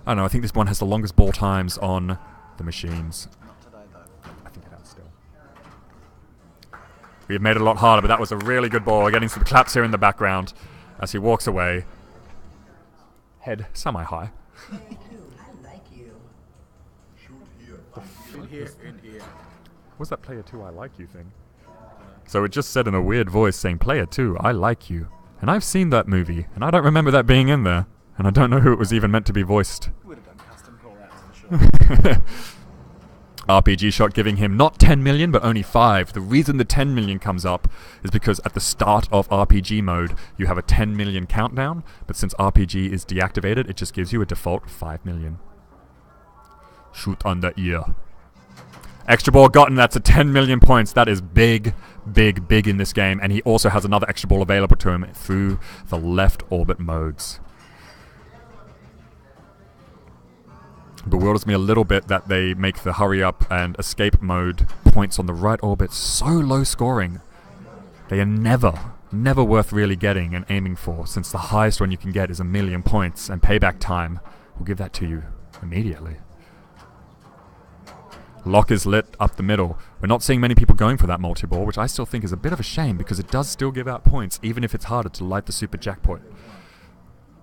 I don't know, I think this one has the longest ball times on the machines. I think it has still. We've made it a lot harder, but that was a really good ball. We're getting some claps here in the background as he walks away. Head semi-high. In here, in here. What's that player 2 I like you thing? So it just said in a weird voice saying, player 2, I like you. And I've seen that movie, and I don't remember that being in there. And I don't know who it was even meant to be voiced. Would have done custom call-outs for sure. RPG shot giving him not 10 million, but only 5. The reason the 10 million comes up is because at the start of RPG mode, you have a 10 million countdown, but since RPG is deactivated, it just gives you a default 5 million. Shoot on the ear. Extra ball gotten, that's a 10 million points. That is big, big, big in this game. And he also has another extra ball available to him through the left orbit modes. Bewilders me a little bit that they make the hurry up and escape mode points on the right orbit so low scoring. They are never worth really getting and aiming for, since the highest one you can get is 1 million points, and payback time will give that to you immediately. Lock is lit up the middle. We're not seeing many people going for that multi-ball, which I still think is a bit of a shame because it does still give out points, even if it's harder to light the super jackpot.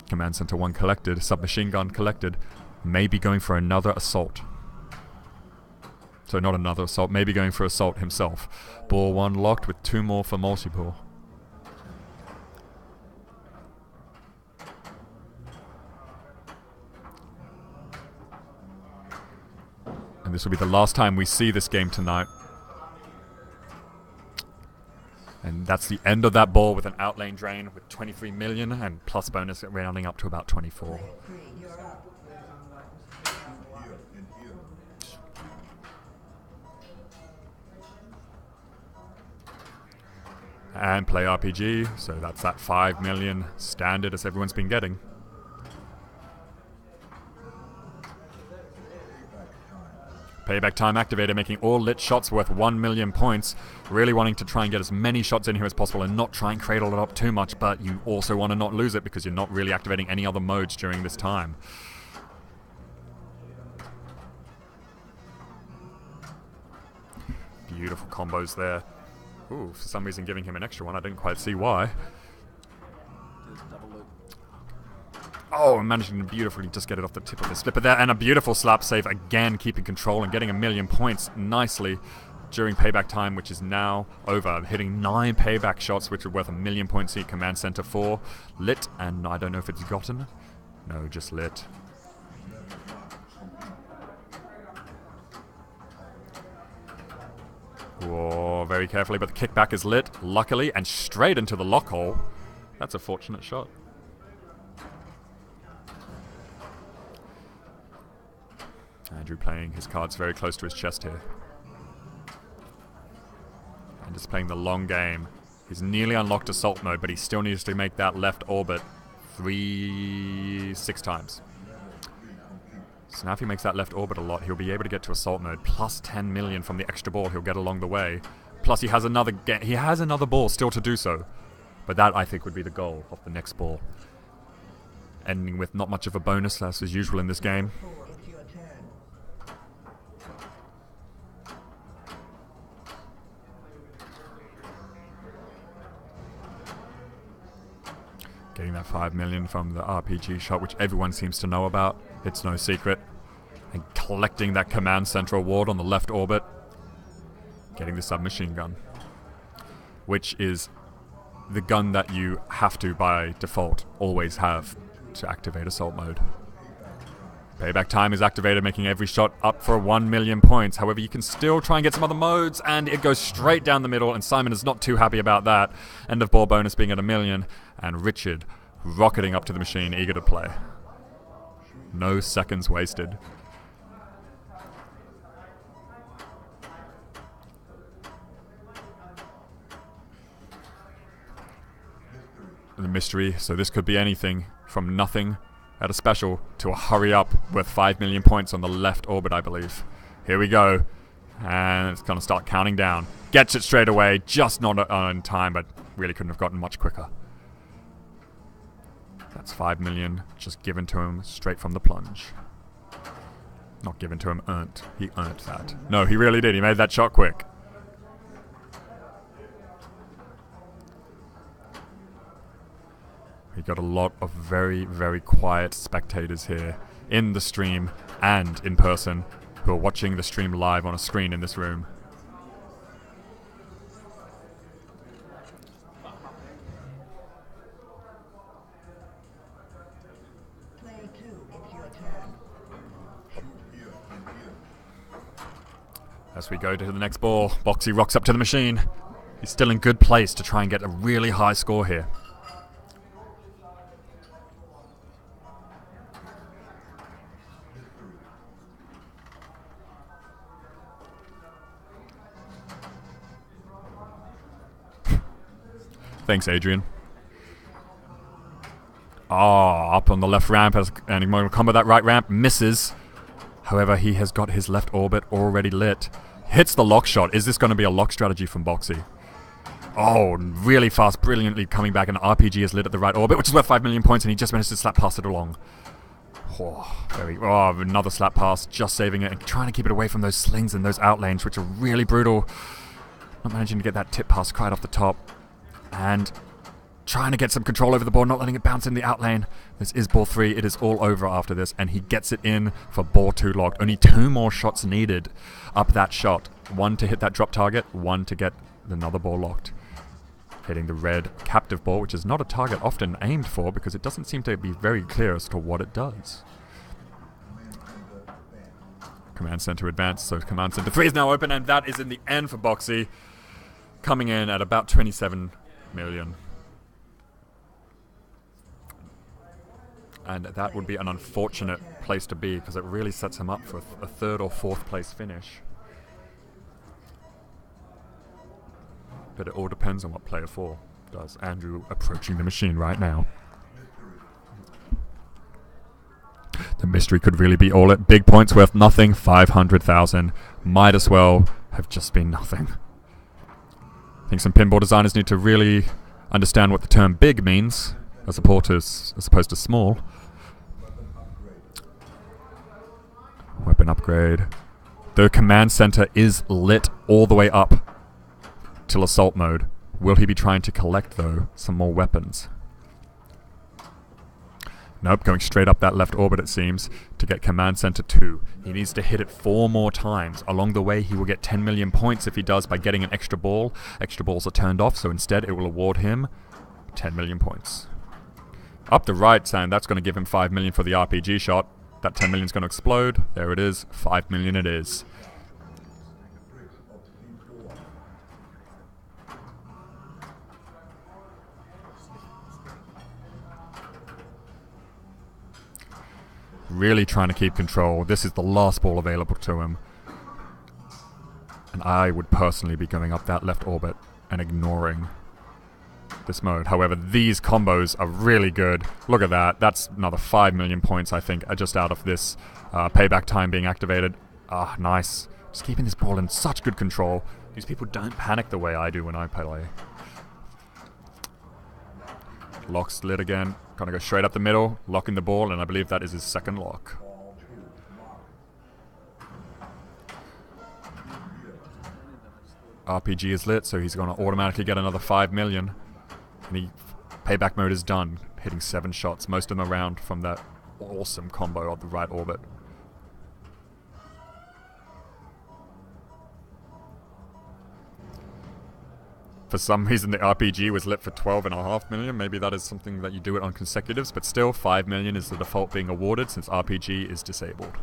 Command Center 1 collected, submachine gun collected, maybe going for another assault. So not another assault, maybe going for assault himself. Ball 1 locked with 2 more for multi-ball. And this will be the last time we see this game tonight. And that's the end of that ball with an outlane drain with 23 million and plus bonus rounding up to about 24. And play RPG, so that's that 5 million standard as everyone's been getting. Payback time activated, making all lit shots worth 1 million points. Really wanting to try and get as many shots in here as possible and not try and cradle it up too much, but you also want to not lose it because you're not really activating any other modes during this time. Beautiful combos there. Ooh, for some reason giving him an extra one. I didn't quite see why. Oh, managing to beautifully just get it off the tip of the slipper there. And a beautiful slap save again, keeping control and getting 1 million points nicely during payback time, which is now over. Hitting 9 payback shots, which are worth 1 million points each. Command Center 4 lit, and I don't know if it's gotten. No, just lit. Whoa, very carefully, but the kickback is lit, luckily, and straight into the lock hole. That's a fortunate shot. Andrew playing his cards very close to his chest here. And just playing the long game. He's nearly unlocked assault mode, but he still needs to make that left orbit 6 times. So now if he makes that left orbit a lot, he'll be able to get to assault mode, plus 10 million from the extra ball he'll get along the way. Plus he has another ball still to do so. But that, I think, would be the goal of the next ball. Ending with not much of a bonus, as is usual in this game. Getting that 5 million from the RPG shot, which everyone seems to know about. It's no secret. And collecting that Command Center award on the left orbit. Getting the submachine gun. Which is the gun that you have to, by default, always have to activate assault mode. Payback time is activated, making every shot up for 1 million points. However, you can still try and get some other modes, and it goes straight down the middle, and Simon is not too happy about that. End of ball bonus being at 1 million, and Richard rocketing up to the machine, eager to play. No seconds wasted. The mystery, so this could be anything from nothing at a special to a hurry up worth 5 million points on the left orbit, I believe. Here we go. And it's going to start counting down. Gets it straight away, just not on time, but really couldn't have gotten much quicker. That's 5 million just given to him straight from the plunge. Not given to him, earned. He earned that. No, he really did. He made that shot quick. We got a lot of very, very quiet spectators here in the stream and in person who are watching the stream live on a screen in this room. As we go to the next ball, Boxy rocks up to the machine. He's still in good place to try and get a really high score here. Thanks, Adrian. Up on the left ramp, and he's going to combo that right ramp. Misses. However, he has got his left orbit already lit. Hits the lock shot. Is this going to be a lock strategy from Boxy? Oh, really fast, brilliantly coming back, and RPG is lit at the right orbit, which is worth 5 million points, and he just managed to slap pass it along. Another slap pass, just saving it, and trying to keep it away from those slings and those outlanes, which are really brutal. Not managing to get that tip pass quite off the top. And trying to get some control over the ball, not letting it bounce in the outlane. This is ball 3. It is all over after this, and he gets it in for ball 2 locked. Only 2 more shots needed up that shot. 1 to hit that drop target, 1 to get another ball locked. Hitting the red captive ball, which is not a target often aimed for because it doesn't seem to be very clear as to what it does. Command center advance, so command center 3 is now open, and that is in the end for Boxy, coming in at about 27 million. And that would be an unfortunate place to be because it really sets him up for a 3rd or 4th place finish. But it all depends on what player 4 does. Andrew approaching the machine right now. The mystery could really be all it. Big points worth nothing. 500,000. Might as well have just been nothing. I think some pinball designers need to really understand what the term big means as opposed to small. Weapon upgrade. The command center is lit all the way up till assault mode. Will he be trying to collect, though, some more weapons? Nope, going straight up that left orbit, it seems, to get command center 2. He needs to hit it 4 more times. Along the way, he will get 10 million points if he does by getting an extra ball. Extra balls are turned off, so instead it will award him 10 million points. Up the right, and that's going to give him 5 million for the RPG shot. That 10 million is going to explode. There it is. 5 million it is. Really trying to keep control. This is the last ball available to him. And I would personally be going up that left orbit and ignoring this mode. However, these combos are really good. Look at that. That's another 5 million points, I think, just out of this payback time being activated. Nice. Just keeping this ball in such good control. These people don't panic the way I do when I play. Lock's lit again. Gonna go straight up the middle, locking the ball, and I believe that is his second lock. RPG is lit, so he's gonna automatically get another 5 million. And the payback mode is done, hitting 7 shots, most of them around from that awesome combo of the right orbit. For some reason the RPG was lit for 12.5 million. Maybe that is something that you do it on consecutives, but still 5 million is the default being awarded since RPG is disabled.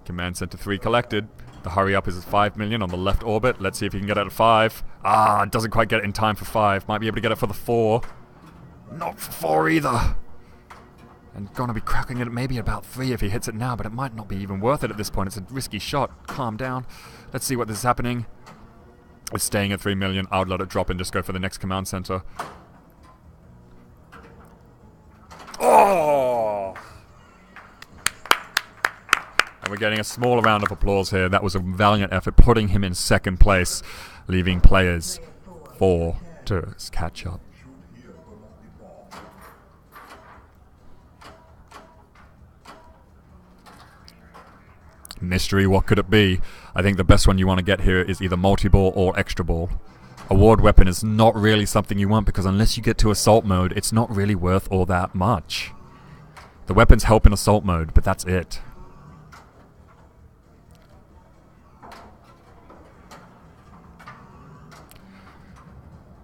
Command Center 3 collected. The hurry up is 5 million on the left orbit. Let's see if he can get it at 5. Doesn't quite get it in time for 5. Might be able to get it for the 4. Not for 4 either. And gonna be cracking it maybe about 3 if he hits it now, but it might not be even worth it at this point. It's a risky shot. Calm down. Let's see what this is happening. It's staying at 3 million. I would let it drop and just go for the next command center. Oh! And we're getting a small round of applause here. That was a valiant effort, putting him in second place, leaving players 4 to catch up. Mystery, what could it be? I think the best one you want to get here is either multi-ball or extra ball. Award weapon is not really something you want because unless you get to assault mode, it's not really worth all that much. The weapons help in assault mode, but that's it.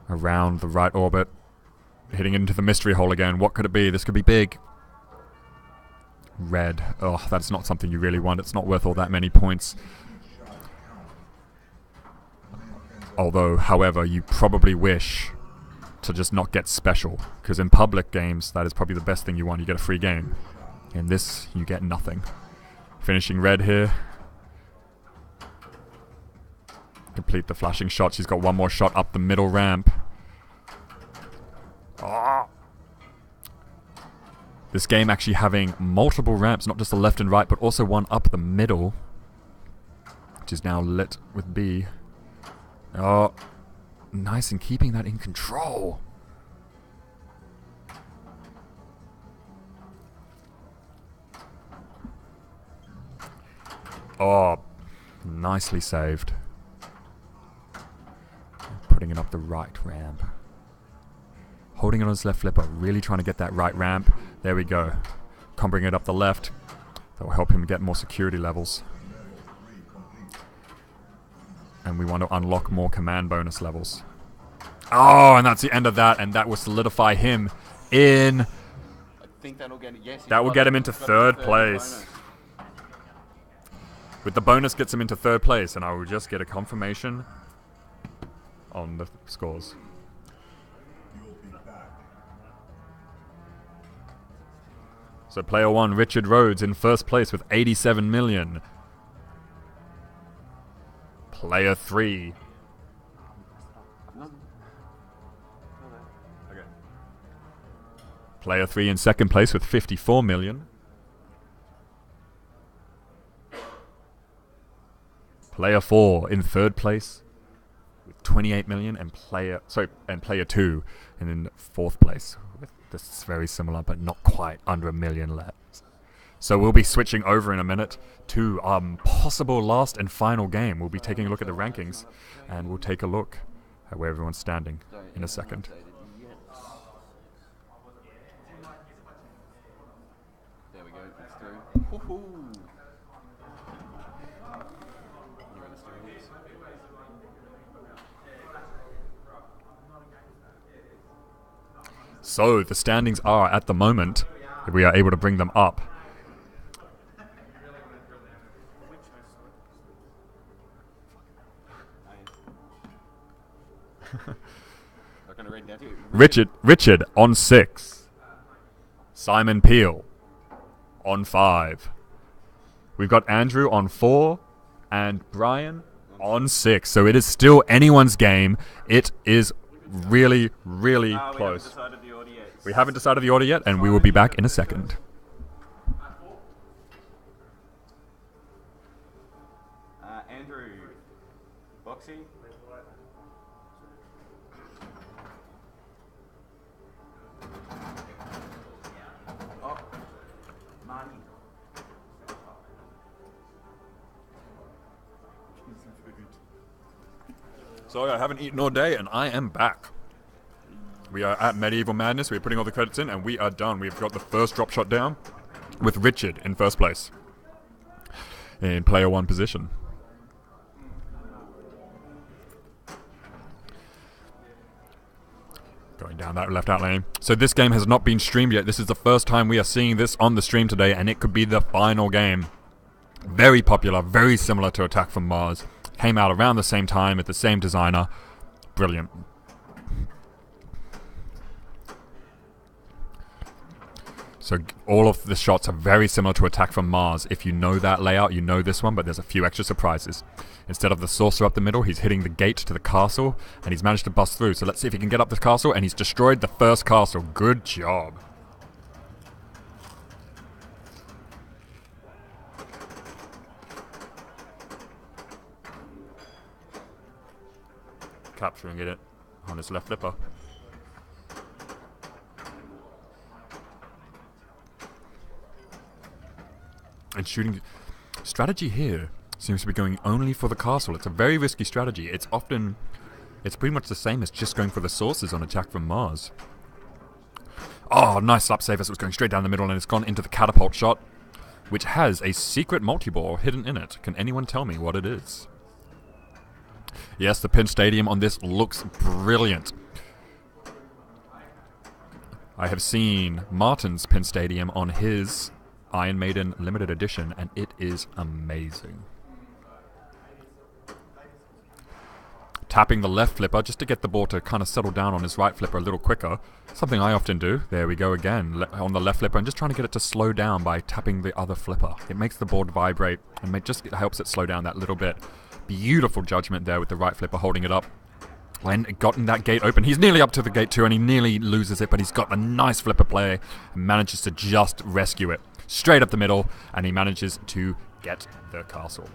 Around the right orbit, hitting into the mystery hole again. What could it be? This could be big. Red. Oh, that's not something you really want. It's not worth all that many points. Although, however, you probably wish to just not get special, because in public games, that is probably the best thing you want. You get a free game. In this, you get nothing. Finishing red here. Complete the flashing shot. She's got one more shot up the middle ramp. Oh. This game actually having multiple ramps, not just the left and right, but also one up the middle, which is now lit with B. Oh, nice, and keeping that in control. Oh, nicely saved. Putting it up the right ramp. Holding it on his left flipper, really trying to get that right ramp. There we go. Combing it up the left. That will help him get more security levels. And we want to unlock more command bonus levels. Oh, and that's the end of that, and that will solidify him in... I think that'll get it. Yes, that will get him into third place. With the bonus gets him into third place, and I will just get a confirmation on the scores. So player 1, Richard Rhodes, in first place with 87 million. Player 3. Okay. Player 3 in second place with 54 million. Player 4 in third place with 28 million, and player 2 in fourth place. This is very similar, but not quite under a million left. So we'll be switching over in a minute to possible last and final game. We'll be taking a look at the rankings, and we'll take a look at where everyone's standing in a second. There we go, it's through. Woohoo! So the standings are, at the moment, if we are able to bring them up. Richard on 6. Simon Peel on 5. We've got Andrew on 4 and Brian on 6. So it is still anyone's game. It is really, really close. We haven't decided the order yet, and we will be back in a second. Andrew, Boxy. Oh, Marty. So I haven't eaten all day, and I am back. We are at Medieval Madness. We're putting all the credits in, and we are done. We've got the first drop shot down with Richard in first place in player 1 position. Going down that left out lane. So this game has not been streamed yet. This is the first time we are seeing this on the stream today, and it could be the final game. Very popular, very similar to Attack from Mars. Came out around the same time with the same designer. Brilliant. So all of the shots are very similar to Attack from Mars. If you know that layout, you know this one, but there's a few extra surprises. Instead of the saucer up the middle, he's hitting the gate to the castle, and he's managed to bust through. So let's see if he can get up the castle, and he's destroyed the first castle. Good job. Capturing it on his left flipper. And shooting strategy here seems to be going only for the castle. It's a very risky strategy. It's pretty much the same as just going for the sources on Attack from Mars. Oh, nice slap save as it was going straight down the middle, and it's gone into the catapult shot, which has a secret multi-ball hidden in it. Can anyone tell me what it is? Yes, the pin stadium on this looks brilliant. I have seen Martin's pin stadium on his Iron Maiden limited edition, and it is amazing. tapping the left flipper just to get the ball to kind of settle down on his right flipper a little quicker. Something I often do. There we go again, on the left flipper, and just trying to get it to slow down by tapping the other flipper. It makes the board vibrate, and it just helps it slow down that little bit. Beautiful judgment there with the right flipper holding it up. And gotten that gate open. He's nearly up to the gate too, and he nearly loses it, but he's got a nice flipper play and manages to just rescue it. Straight up the middle, and he manages to get the castle.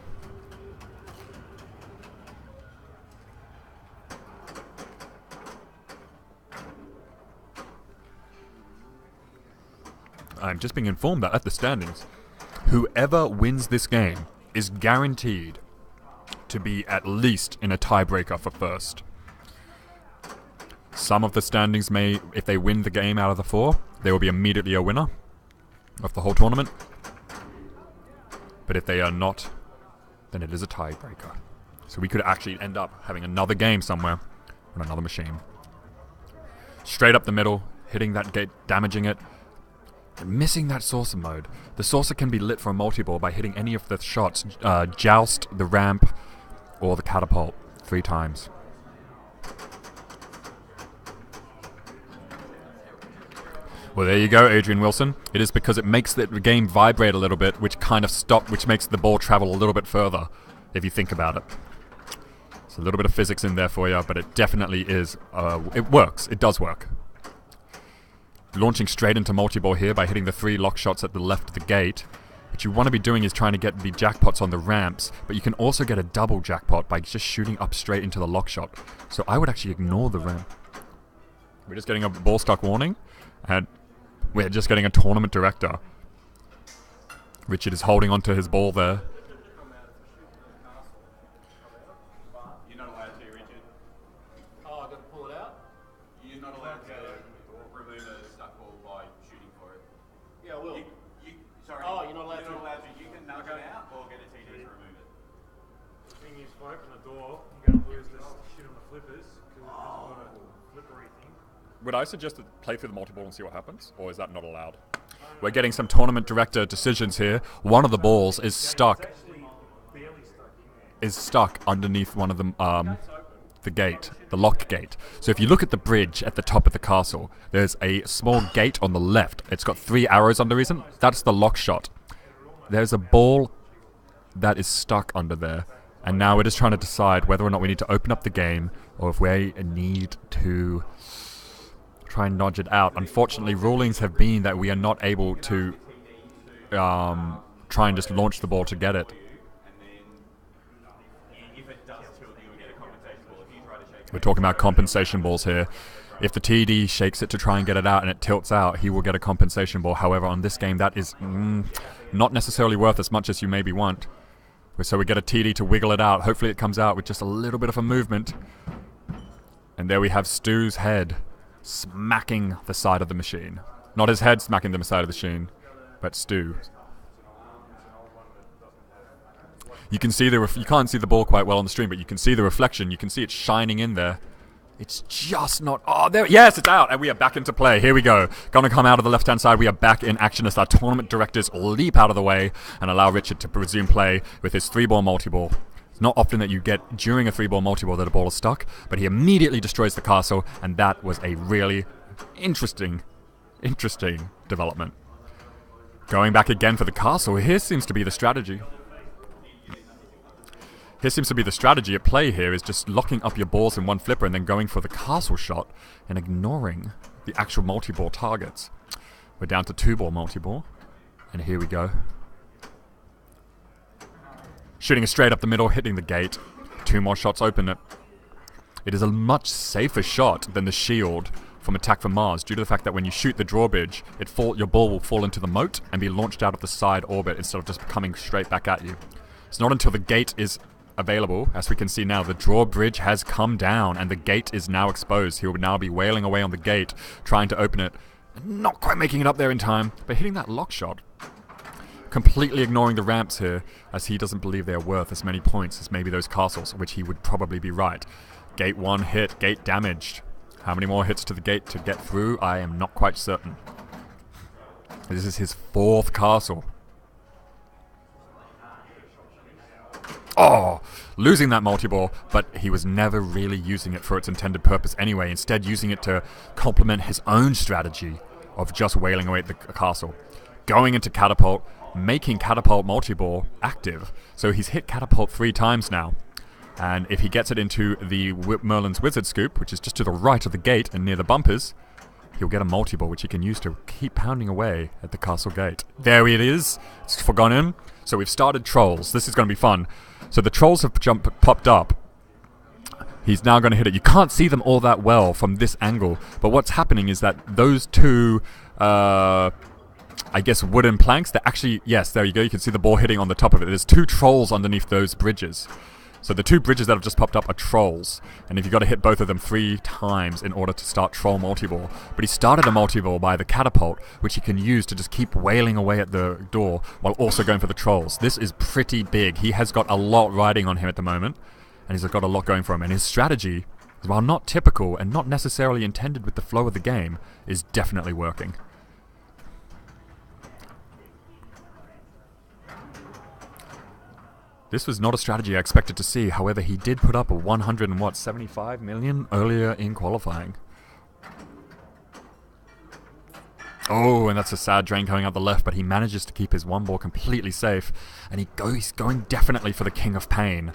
I'm just being informed that at the standings, whoever wins this game is guaranteed to be at least in a tiebreaker for first. Some of the standings may, if they win the game out of the 4, they will be immediately a winner of the whole tournament. But if they are not, then it is a tiebreaker. So we could actually end up having another game somewhere on another machine. Straight up the middle, hitting that gate, damaging it. Missing that saucer mode. The saucer can be lit for a multi-ball by hitting any of the shots, joust, the ramp, or the catapult 3 times. Well, there you go, Adrian Wilson. It is because it makes the game vibrate a little bit, which makes the ball travel a little bit further, if you think about it. It's a little bit of physics in there for you, but it definitely is, it works. It does work. Launching straight into multi-ball here by hitting the 3 lock shots at the left of the gate. What you want to be doing is trying to get the jackpots on the ramps, but you can also get a double jackpot by just shooting up straight into the lock shot. So I would actually ignore the ramp. We're just getting a ball stuck warning, and we're just getting a tournament director. Richard is holding onto his ball there. You're not allowed to, Richard. Oh, I've got to pull it out? You're not allowed to remove a stuck ball by shooting for it. Yeah, I will. Sorry. Oh, you're not allowed to. You can nudge it out or get a TD to remove it. The thing is, if I open the door, I'm going to lose this shit on the flippers because it's got a flippery thing. Would I suggest to play through the multi-ball and see what happens, or is that not allowed? We're getting some tournament director decisions here. One of the balls is stuck. Is stuck underneath one of the gate, the lock gate. So if you look at the bridge at the top of the castle, there's a small gate on the left. It's got 3 arrows under reason. That's the lock shot. There's a ball that is stuck under there, and now we're just trying to decide whether or not we need to open up the game or if we need to try and nudge it out. Unfortunately, rulings have been that we are not able to try and just launch the ball to get it. We're talking about compensation balls here. If the TD shakes it to try and get it out and it tilts out, he will get a compensation ball. However, on this game, that is not necessarily worth as much as you maybe want. So we get a TD to wiggle it out. Hopefully it comes out with just a little bit of a movement. And there we have Stu's head smacking the side of the machine. Not his head smacking the side of the machine, but Stu. You can see you can't see the ball quite well on the stream, but you can see the reflection. You can see it shining in there. It's just not... Oh, there... Yes, it's out, and we are back into play. Here we go. Gonna come out of the left-hand side. We are back in action as our tournament directors leap out of the way and allow Richard to resume play with his 3-ball multi-ball. It's not often that you get, during a 3-ball multi-ball, that a ball is stuck, but he immediately destroys the castle, and that was a really interesting development. Going back again for the castle. Here seems to be the strategy. Here seems to be the strategy at play here is just locking up your balls in one flipper and then going for the castle shot and ignoring the actual multi-ball targets. We're down to 2-ball multi-ball, and here we go. Shooting it straight up the middle, hitting the gate. 2 more shots open it. It is a much safer shot than the shield from Attack from Mars, due to the fact that when you shoot the drawbridge, your ball will fall into the moat and be launched out of the side orbit instead of just coming straight back at you. It's not until the gate is available, as we can see now, the drawbridge has come down and the gate is now exposed. He will now be wailing away on the gate, trying to open it. Not quite making it up there in time, but hitting that lock shot. Completely ignoring the ramps here, as he doesn't believe they are worth as many points as maybe those castles, which he would probably be right. Gate 1 hit, gate damaged. How many more hits to the gate to get through? I am not quite certain. This is his 4th castle. Oh, losing that multi-ball, but he was never really using it for its intended purpose anyway, instead using it to complement his own strategy of just wailing away at the castle. Going into Catapult, making Catapult multi-ball active. So he's hit Catapult 3 times now. And if he gets it into the Merlin's Wizard Scoop, which is just to the right of the gate and near the bumpers, he'll get a multi-ball which he can use to keep pounding away at the castle gate. There it is. It's forgotten. So we've started Trolls. This is going to be fun. So the Trolls have popped up. He's now going to hit it. You can't see them all that well from this angle. But what's happening is that those two, I guess, wooden planks, they're actually, yes, there you go. You can see the ball hitting on the top of it. There's 2 Trolls underneath those bridges. So the 2 bridges that have just popped up are Trolls. And if you've got to hit both of them 3 times in order to start Troll multi-ball. But he started a multi-ball by the Catapult, which he can use to just keep wailing away at the door while also going for the Trolls. This is pretty big. He has got a lot riding on him at the moment. And he's got a lot going for him. And his strategy, while not typical and not necessarily intended with the flow of the game, is definitely working. This was not a strategy I expected to see. However, he did put up a 175 million earlier in qualifying. Oh, and that's a sad drain coming out the left, but he manages to keep his 1 ball completely safe. And he's going definitely for the King of Pain.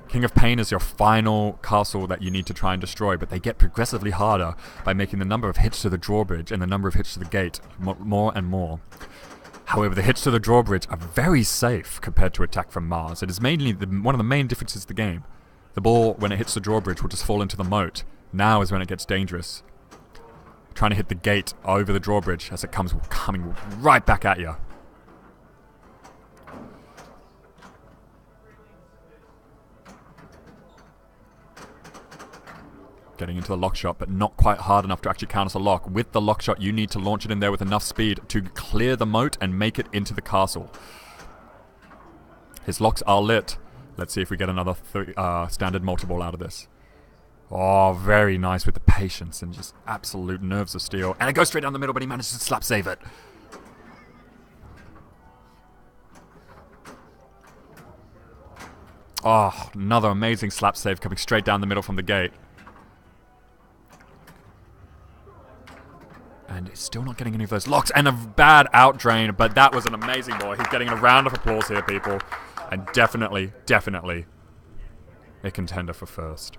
King of Pain is your final castle that you need to try and destroy, but they get progressively harder by making the number of hits to the drawbridge and the number of hits to the gate more and more. However, the hits to the drawbridge are very safe compared to attack from Mars. It is mainly one of the main differences of the game. The ball, when it hits the drawbridge, will just fall into the moat. Now is when it gets dangerous. Trying to hit the gate over the drawbridge as it coming right back at you. Getting into the lock shot, but not quite hard enough to actually count as a lock. With the lock shot, you need to launch it in there with enough speed to clear the moat and make it into the castle. His locks are lit. Let's see if we get another standard multi-ball out of this. Oh, very nice with the patience and just absolute nerves of steel. And it goes straight down the middle, but he manages to slap save it. Oh, another amazing slap save coming straight down the middle from the gate. And he's still not getting any of those locks. And a bad out drain, but that was an amazing ball. He's getting a round of applause here, people. And definitely a contender for first.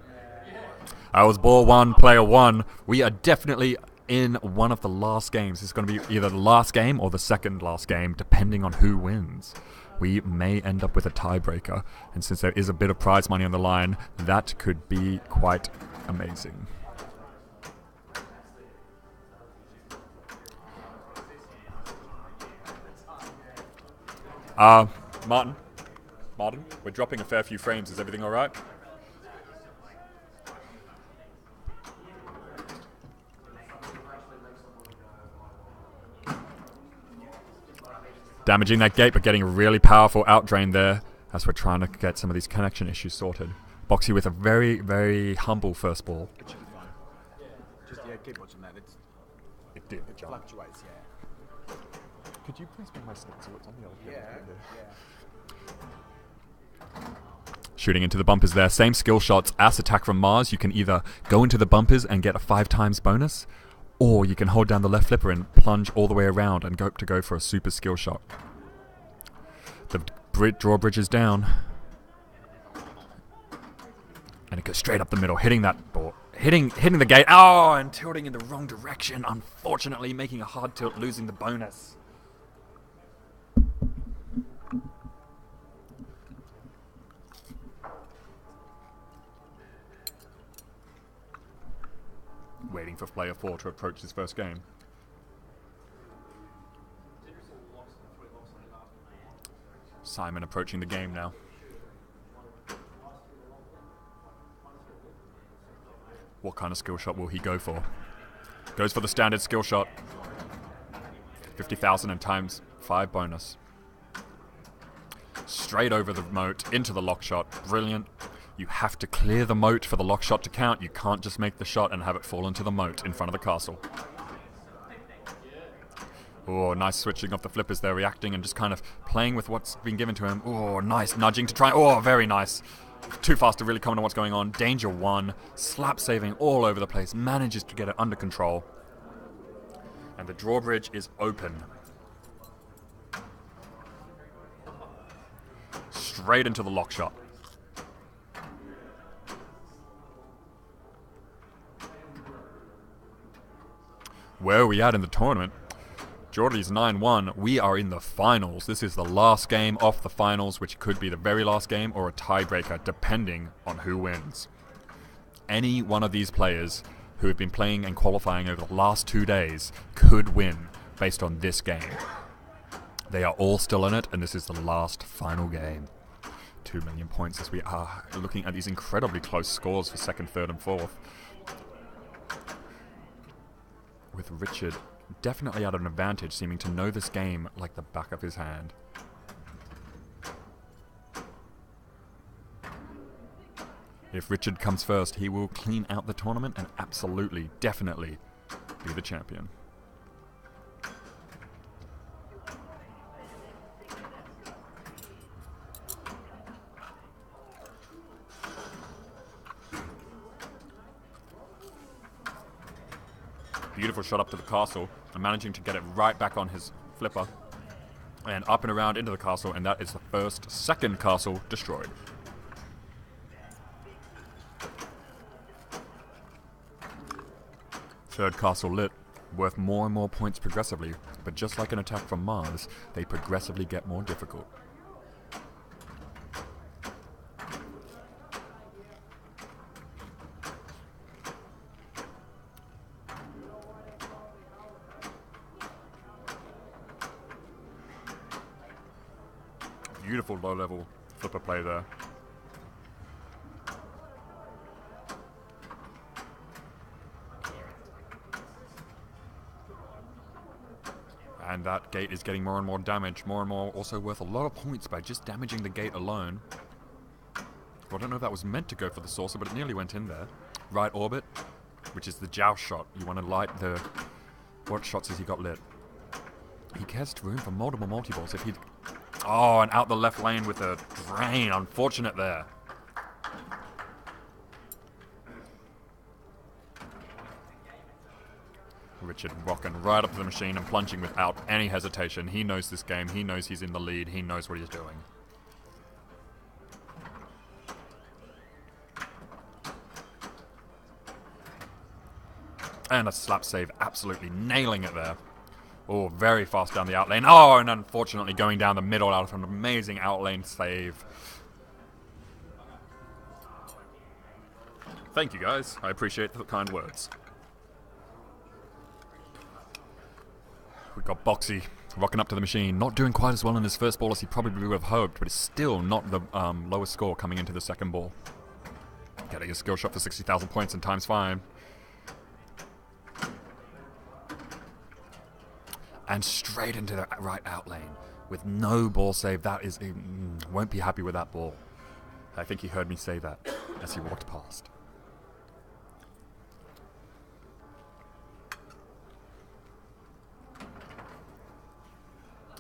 I was ball 1, player 1. We are definitely in one of the last games. It's going to be either the last game or the second last game, depending on who wins. We may end up with a tiebreaker. And since there is a bit of prize money on the line, that could be quite amazing. Martin, we're dropping a fair few frames. Is everything all right? Damaging that gate, but getting a really powerful out drain there as we're trying to get some of these connection issues sorted. Boxy with a very, very humble first ball. It should be fine. Just, keep watching that. It fluctuates, yeah. Could you please bring my stick so it's on the other camera? Yeah. Shooting into the bumpers there. Same skill shots as attack from Mars. You can either go into the bumpers and get a 5 times bonus, or you can hold down the left flipper and plunge all the way around and go for a super skill shot. The drawbridge is down. And it goes straight up the middle, hitting that ball. Hitting the gate. Oh, and tilting in the wrong direction. Unfortunately, making a hard tilt, losing the bonus. Waiting for player 4 to approach his first game. Simon approaching the game now. What kind of skill shot will he go for? Goes for the standard skill shot. 50,000 and times 5 bonus. Straight over the moat, into the lock shot. Brilliant. You have to clear the moat for the lock shot to count. You can't just make the shot and have it fall into the moat in front of the castle. Oh, nice switching of the flippers there, reacting and just kind of playing with what's been given to him. Oh, nice nudging to try. Oh, very nice. Too fast to really comment on what's going on. Danger 1. Slap saving all over the place. Manages to get it under control. And the drawbridge is open. Straight into the lock shot. Where are we at in the tournament? Geordie's 9-1. We are in the finals. This is the last game of the finals, which could be the very last game or a tiebreaker, depending on who wins. Any one of these players who have been playing and qualifying over the last 2 days could win based on this game. They are all still in it, and this is the last final game. 2 million points as we are looking at these incredibly close scores for second, third, and fourth. With Richard definitely at an advantage, seeming to know this game like the back of his hand. If Richard comes first, he will clean out the tournament and absolutely, definitely be the champion. Beautiful shot up to the castle and managing to get it right back on his flipper and up and around into the castle, and that is the second castle destroyed. Third castle lit, worth more and more points progressively, but just like an attack from Mars, they progressively get more difficult. Beautiful low-level flipper play there. And that gate is getting more and more damage, more and more, also worth a lot of points by just damaging the gate alone. Well, I don't know if that was meant to go for the saucer, but it nearly went in there. Right orbit, which is the joust shot. You want to light the... What shots has he got lit? He has room for multiple multi-balls if he... Oh, and out the left lane with a drain. Unfortunate there. Richard rocking right up to the machine and plunging without any hesitation. He knows this game. He knows he's in the lead. He knows what he's doing. And a slap save, absolutely nailing it there. Oh, very fast down the outlane. Oh, and unfortunately going down the middle out of an amazing outlane save. Thank you, guys. I appreciate the kind words. We've got Boxy rocking up to the machine. Not doing quite as well in his first ball as he probably would have hoped, but it's still not the lowest score coming into the second ball. Getting a skill shot for 60,000 points and times 5. And straight into the right out lane with no ball save. That is... won't be happy with that ball. I think he heard me say that as he walked past.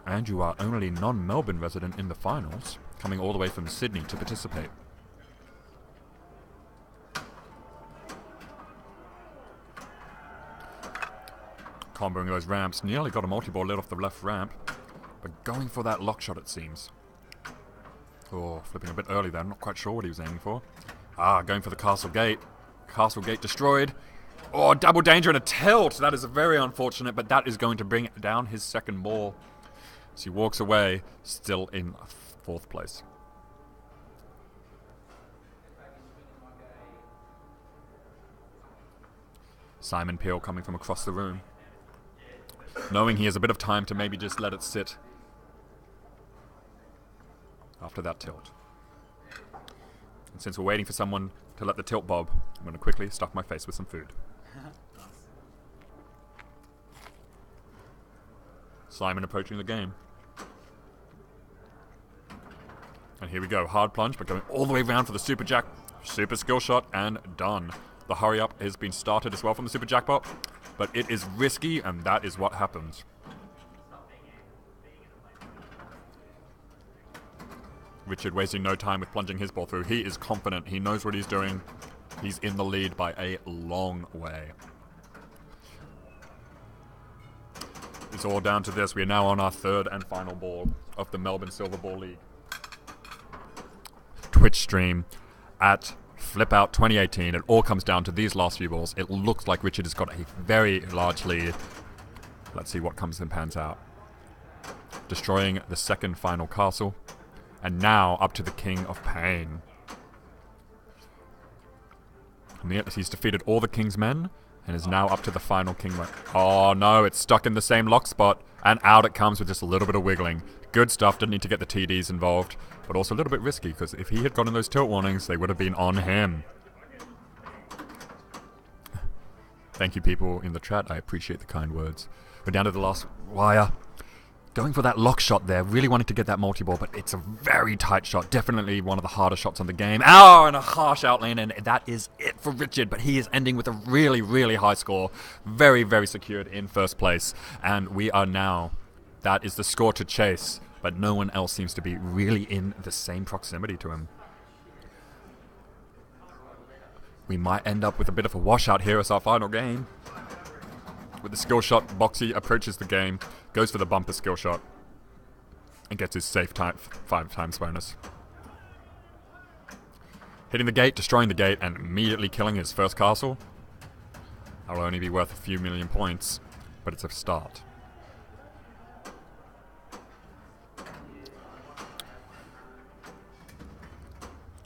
And you are only non-Melbourne resident in the finals, coming all the way from Sydney to participate. Comboing those ramps, nearly got a multi-ball lit off the left ramp, but going for that lock shot it seems. Oh, flipping a bit early there, I'm not quite sure what he was aiming for. Ah, going for the castle gate. Castle gate destroyed. Oh, double danger and a tilt! That is very unfortunate, but that is going to bring down his second ball. So he walks away, still in 4th place. Simon Peel coming from across the room, knowing he has a bit of time to maybe just let it sit after that tilt. And since we're waiting for someone to let the tilt bob, I'm going to quickly stuff my face with some food. Simon approaching the game. And here we go, hard plunge, but going all the way around for the super jack, super skill shot, and done. The hurry up has been started as well from the super jackpot, but it is risky, and that is what happens. Richard wasting no time with plunging his ball through. He is confident. He knows what he's doing. He's in the lead by a long way. It's all down to this. We are now on our third and final ball of the Melbourne Silverball League. Twitch stream at Flip Out 2018. It all comes down to these last few balls. It looks like Richard has got a very large lead. Let's see what comes and pans out. Destroying the second final castle. And now up to the King of Pain. And yet he's defeated all the King's men and is now up to the final King. Oh no, it's stuck in the same lock spot. And out it comes with just a little bit of wiggling. Good stuff, didn't need to get the TDs involved. But also a little bit risky, because if he had gotten those tilt warnings, they would have been on him. Thank you, people in the chat. I appreciate the kind words. We're down to the last wire. Going for that lock shot there. Really wanting to get that multi-ball, but it's a very tight shot. Definitely one of the harder shots on the game. Oh, and a harsh outlane, and that is it for Richard. But he is ending with a really, really high score. Very, very secured in first place. And we are now... That is the score to chase. But no one else seems to be really in the same proximity to him. We might end up with a bit of a washout here as our final game. With the skill shot, Boxy approaches the game, goes for the bumper skill shot, and gets his safe 5 times bonus. Hitting the gate, destroying the gate, and immediately killing his first castle. That will only be worth a few million points, but it's a start.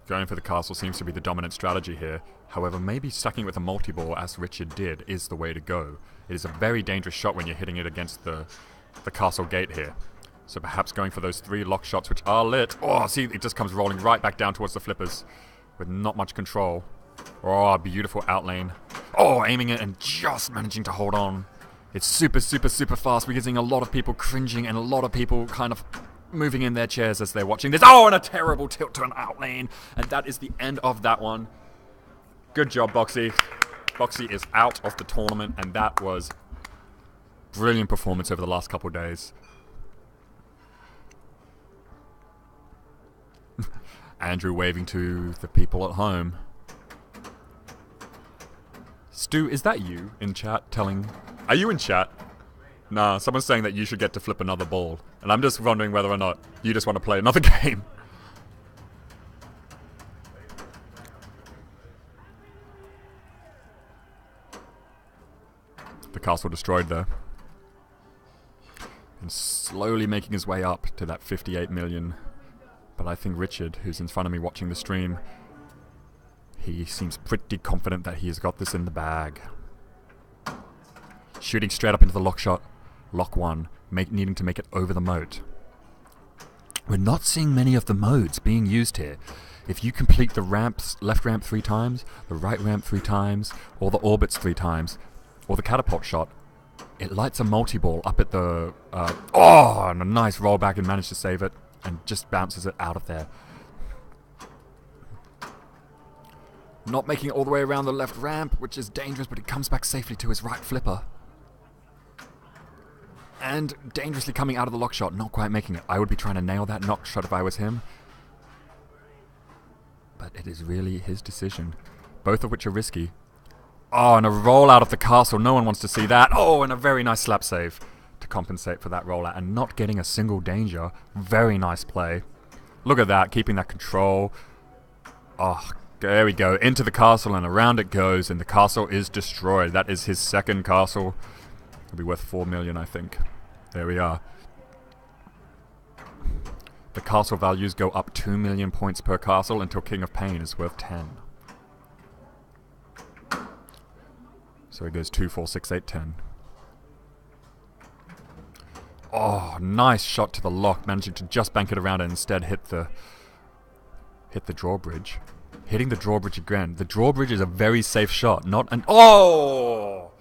Going for the castle seems to be the dominant strategy here. However, maybe stacking with a multi-ball, as Richard did, is the way to go. It is a very dangerous shot when you're hitting it against the castle gate here. So perhaps going for those 3 lock shots, which are lit. Oh, see, it just comes rolling right back down towards the flippers with not much control. Oh, beautiful outlane. Oh, aiming it and just managing to hold on. It's super, super, super fast. We're getting a lot of people cringing and a lot of people kind of moving in their chairs as they're watching this. Oh, and a terrible tilt to an outlane. And that is the end of that one. Good job, Boxy. Boxy is out of the tournament, and that was brilliant performance over the last couple of days. Andrew waving to the people at home. Stu, is that you in chat telling... Are you in chat? Nah, someone's saying that you should get to flip another ball. And I'm just wondering whether or not you just want to play another game. The castle destroyed there. And slowly making his way up to that 58 million. But I think Richard, who's in front of me watching the stream, he seems pretty confident that he has got this in the bag. Shooting straight up into the lock shot. Lock 1, needing to make it over the moat. We're not seeing many of the modes being used here. If you complete the ramps, left ramp 3 times, the right ramp 3 times, or the orbits 3 times, or the catapult shot, it lights a multi-ball up at the... oh, and a nice rollback and managed to save it, and just bounces it out of there. Not making it all the way around the left ramp, which is dangerous, but it comes back safely to his right flipper. And dangerously coming out of the lock shot, not quite making it. I would be trying to nail that knock shot if I was him. But it is really his decision. Both of which are risky. Oh, and a roll out of the castle. No one wants to see that. Oh, and a very nice slap save to compensate for that rollout. And not getting a single danger. Very nice play. Look at that, keeping that control. Oh, there we go. Into the castle and around it goes. And the castle is destroyed. That is his second castle. It'll be worth 4 million, I think. There we are. The castle values go up 2 million points per castle until King of Pain is worth 10. So it goes 2, 4, 6, 8, 10. Oh, nice shot to the lock, managing to just bank it around and instead hit the drawbridge. Hitting the drawbridge again. The drawbridge is a very safe shot, not an... Oh!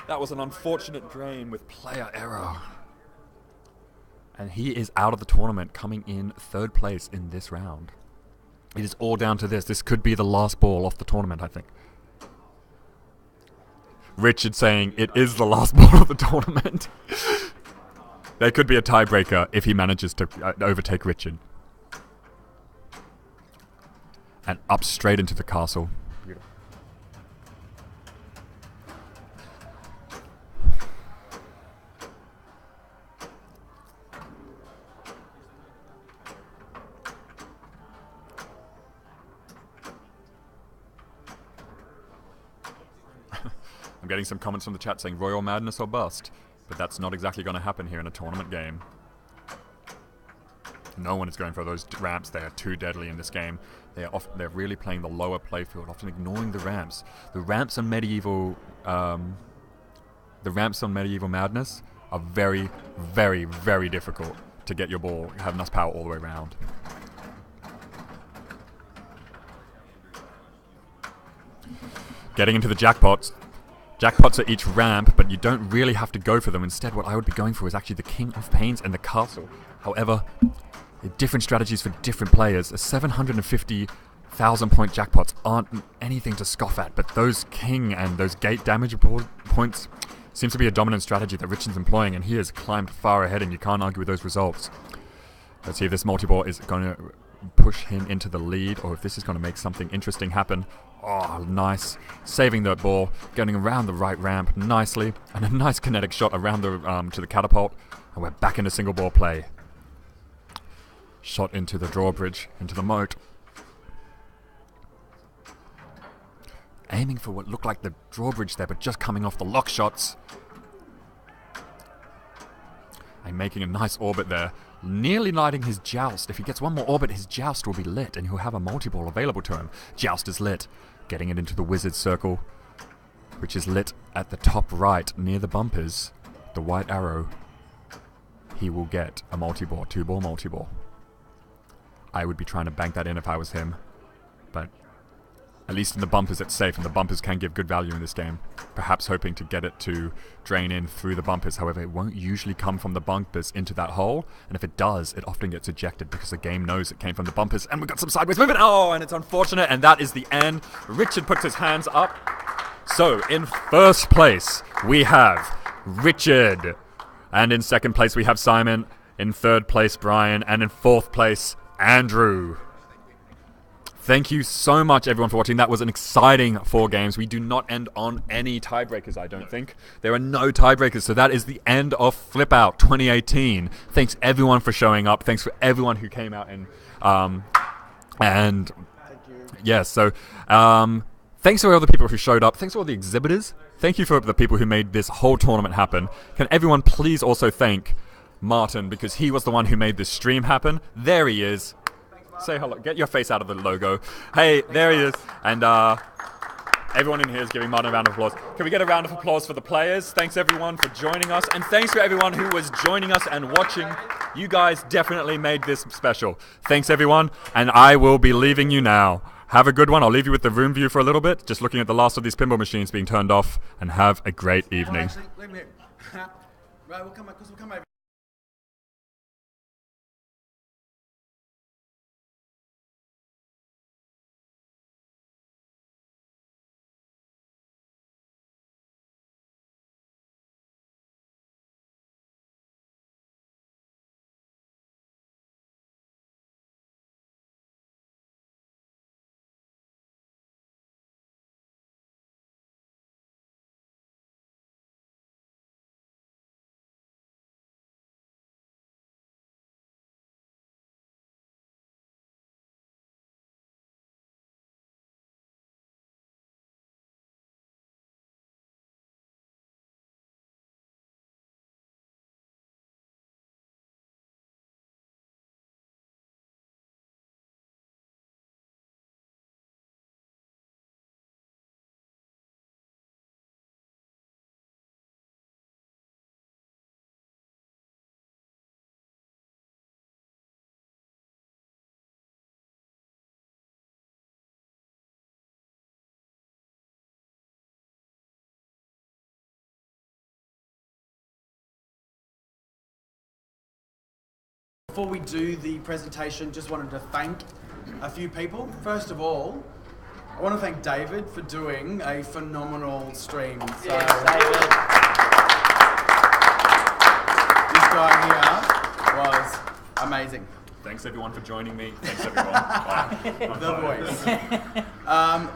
That was an unfortunate drain with player error. And he is out of the tournament, coming in 3rd place in this round. It is all down to this. This could be the last ball off the tournament, I think. Richard saying it is the last ball of the tournament. There could be a tiebreaker if he manages to overtake Richard. and up straight into the castle. I'm getting some comments from the chat saying Royal Madness or bust, but that's not exactly going to happen here in a tournament game. No one is going for those ramps. They are too deadly in this game. They're really playing the lower playfield, often ignoring the ramps. The ramps on Medieval Madness are very, very, very difficult to get your ball, have enough power all the way around. Getting into the jackpots. Jackpots are each ramp, but you don't really have to go for them. Instead, what I would be going for is actually the King of Pains and the Castle. However, different strategies for different players. A 750,000 point jackpots aren't anything to scoff at, but those King and those gate damage points seems to be a dominant strategy that Richard's employing, and he has climbed far ahead, and you can't argue with those results. Let's see if this multi-ball is going to push him into the lead, or if this is going to make something interesting happen. Oh, nice. Saving the ball, getting around the right ramp nicely, and a nice kinetic shot around the to the catapult, and we're back into single ball play. Shot into the drawbridge, into the moat. Aiming for what looked like the drawbridge there, but just coming off the lock shots. And making a nice orbit there. Nearly lighting his joust. If he gets one more orbit, his joust will be lit, and he'll have a multi-ball available to him. Joust is lit. Getting it into the wizard circle, which is lit at the top right, near the bumpers. The white arrow. He will get a multi-ball, 2-ball multi-ball. I would be trying to bank that in if I was him. But at least in the bumpers it's safe, and the bumpers can give good value in this game. Perhaps hoping to get it to drain in through the bumpers. However, it won't usually come from the bumpers into that hole, and if it does, it often gets ejected because the game knows it came from the bumpers. And we got some sideways movement. Oh, and it's unfortunate, and that is the end. Richard puts his hands up. So, in first place, we have Richard. And in second place, we have Simon. In third place, Brian. And in fourth place, Andrew. Thank you so much, everyone, for watching. That was an exciting 4 games. We do not end on any tiebreakers, I don't think. There are no tiebreakers, so that is the end of Flip Out 2018. Thanks, everyone, for showing up. Thanks for everyone who came out and yes, so thanks to all the people who showed up. Thanks to all the exhibitors. Thank you for the people who made this whole tournament happen. Can everyone please also thank Martin, because he was the one who made this stream happen. There he is. Say hello. Get your face out of the logo. Hey, there he is. And everyone in here is giving Martin a round of applause. Can we get a round of applause for the players? Thanks, everyone, for joining us. And thanks for everyone who was joining us and watching. You guys definitely made this special. Thanks, everyone. And I will be leaving you now. Have a good one. I'll leave you with the room view for a little bit, just looking at the last of these pinball machines being turned off. And have a great evening. Actually, leave me. Right, we'll come over. Before we do the presentation, just wanted to thank a few people. First of all, I want to thank David for doing a phenomenal stream. So, David. This guy here was amazing. Thanks everyone for joining me. Thanks everyone. Bye. The voice.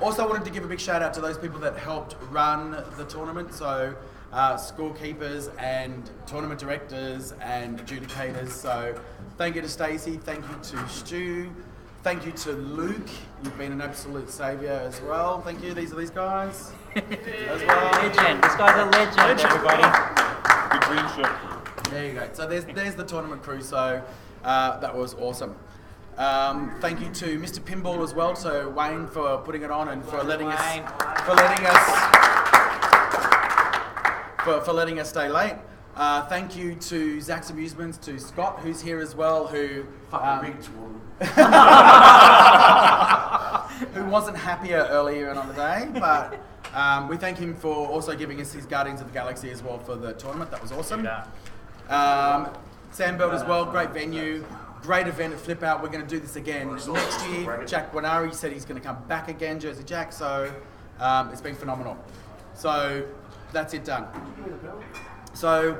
Also, I wanted to give a big shout out to those people that helped run the tournament. So, scorekeepers and tournament directors and adjudicators. So, thank you to Stacey. Thank you to Stu. Thank you to Luke. You've been an absolute saviour as well. Thank you. These are these guys as well. Legend. This guy's a legend, everybody. Good green shirt. There you go. So there's the tournament crew. So that was awesome. Thank you to Mr. Pinball as well. So Wayne for putting it on and for letting us stay late. Thank you to Zach's Amusements, to Scott who's here as well, who who wasn't happier earlier on the day, but we thank him for also giving us his Guardians of the Galaxy as well for the tournament. That was awesome. Sandbelt as well, great venue, great event at Flip Out. We're going to do this again next year. Jack Guanari said he's going to come back again, Jersey Jack, so it's been phenomenal. So that's it done. So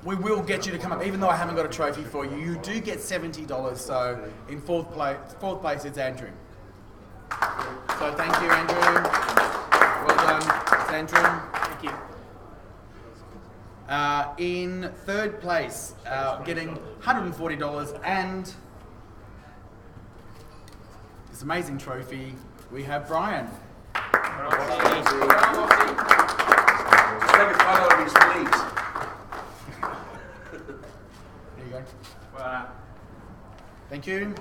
we will get you to come up, even though I haven't got a trophy for you. You do get $70. So in fourth place, it's Andrew. So thank you, Andrew. Well done, it's Andrew. Thank you. In third place, getting $140 and this amazing trophy, we have Brian. Take a photo of his please. There you go. Thank you.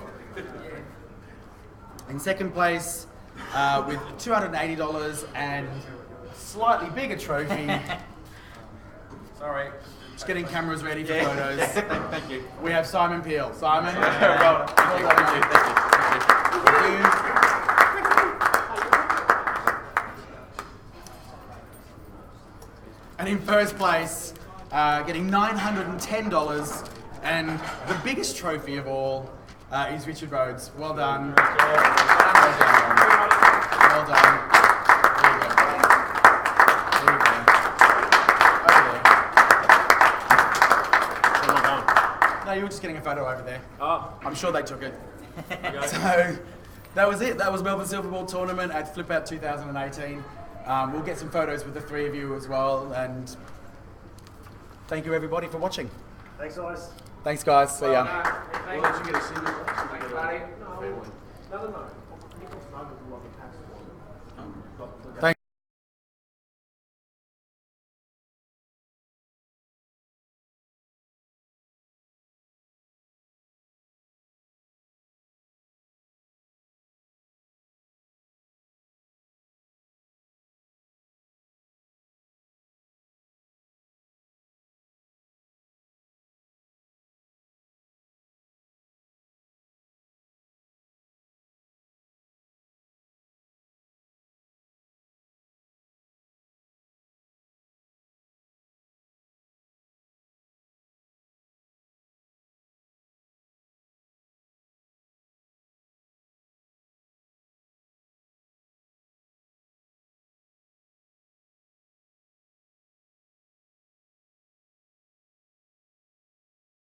In second place, with $280 and slightly bigger trophy. Sorry, just getting cameras ready for photos. Thank you. We have Simon Peel. Simon. Thank you. Thank you. And in first place, getting $910 and the biggest trophy of all is Richard Rhodes. Well done. Well done. Well done. There you go. There you go. Over there. No, you were just getting a photo over there. Oh, I'm sure they took it. So that was it. That was Melbourne Silverball Tournament at Flip Out 2018. We'll get some photos with the three of you as well. And thank you everybody for watching. thanks, guys. Thanks guys. See ya. We'll let you get a single. Thanks, buddy. No, no.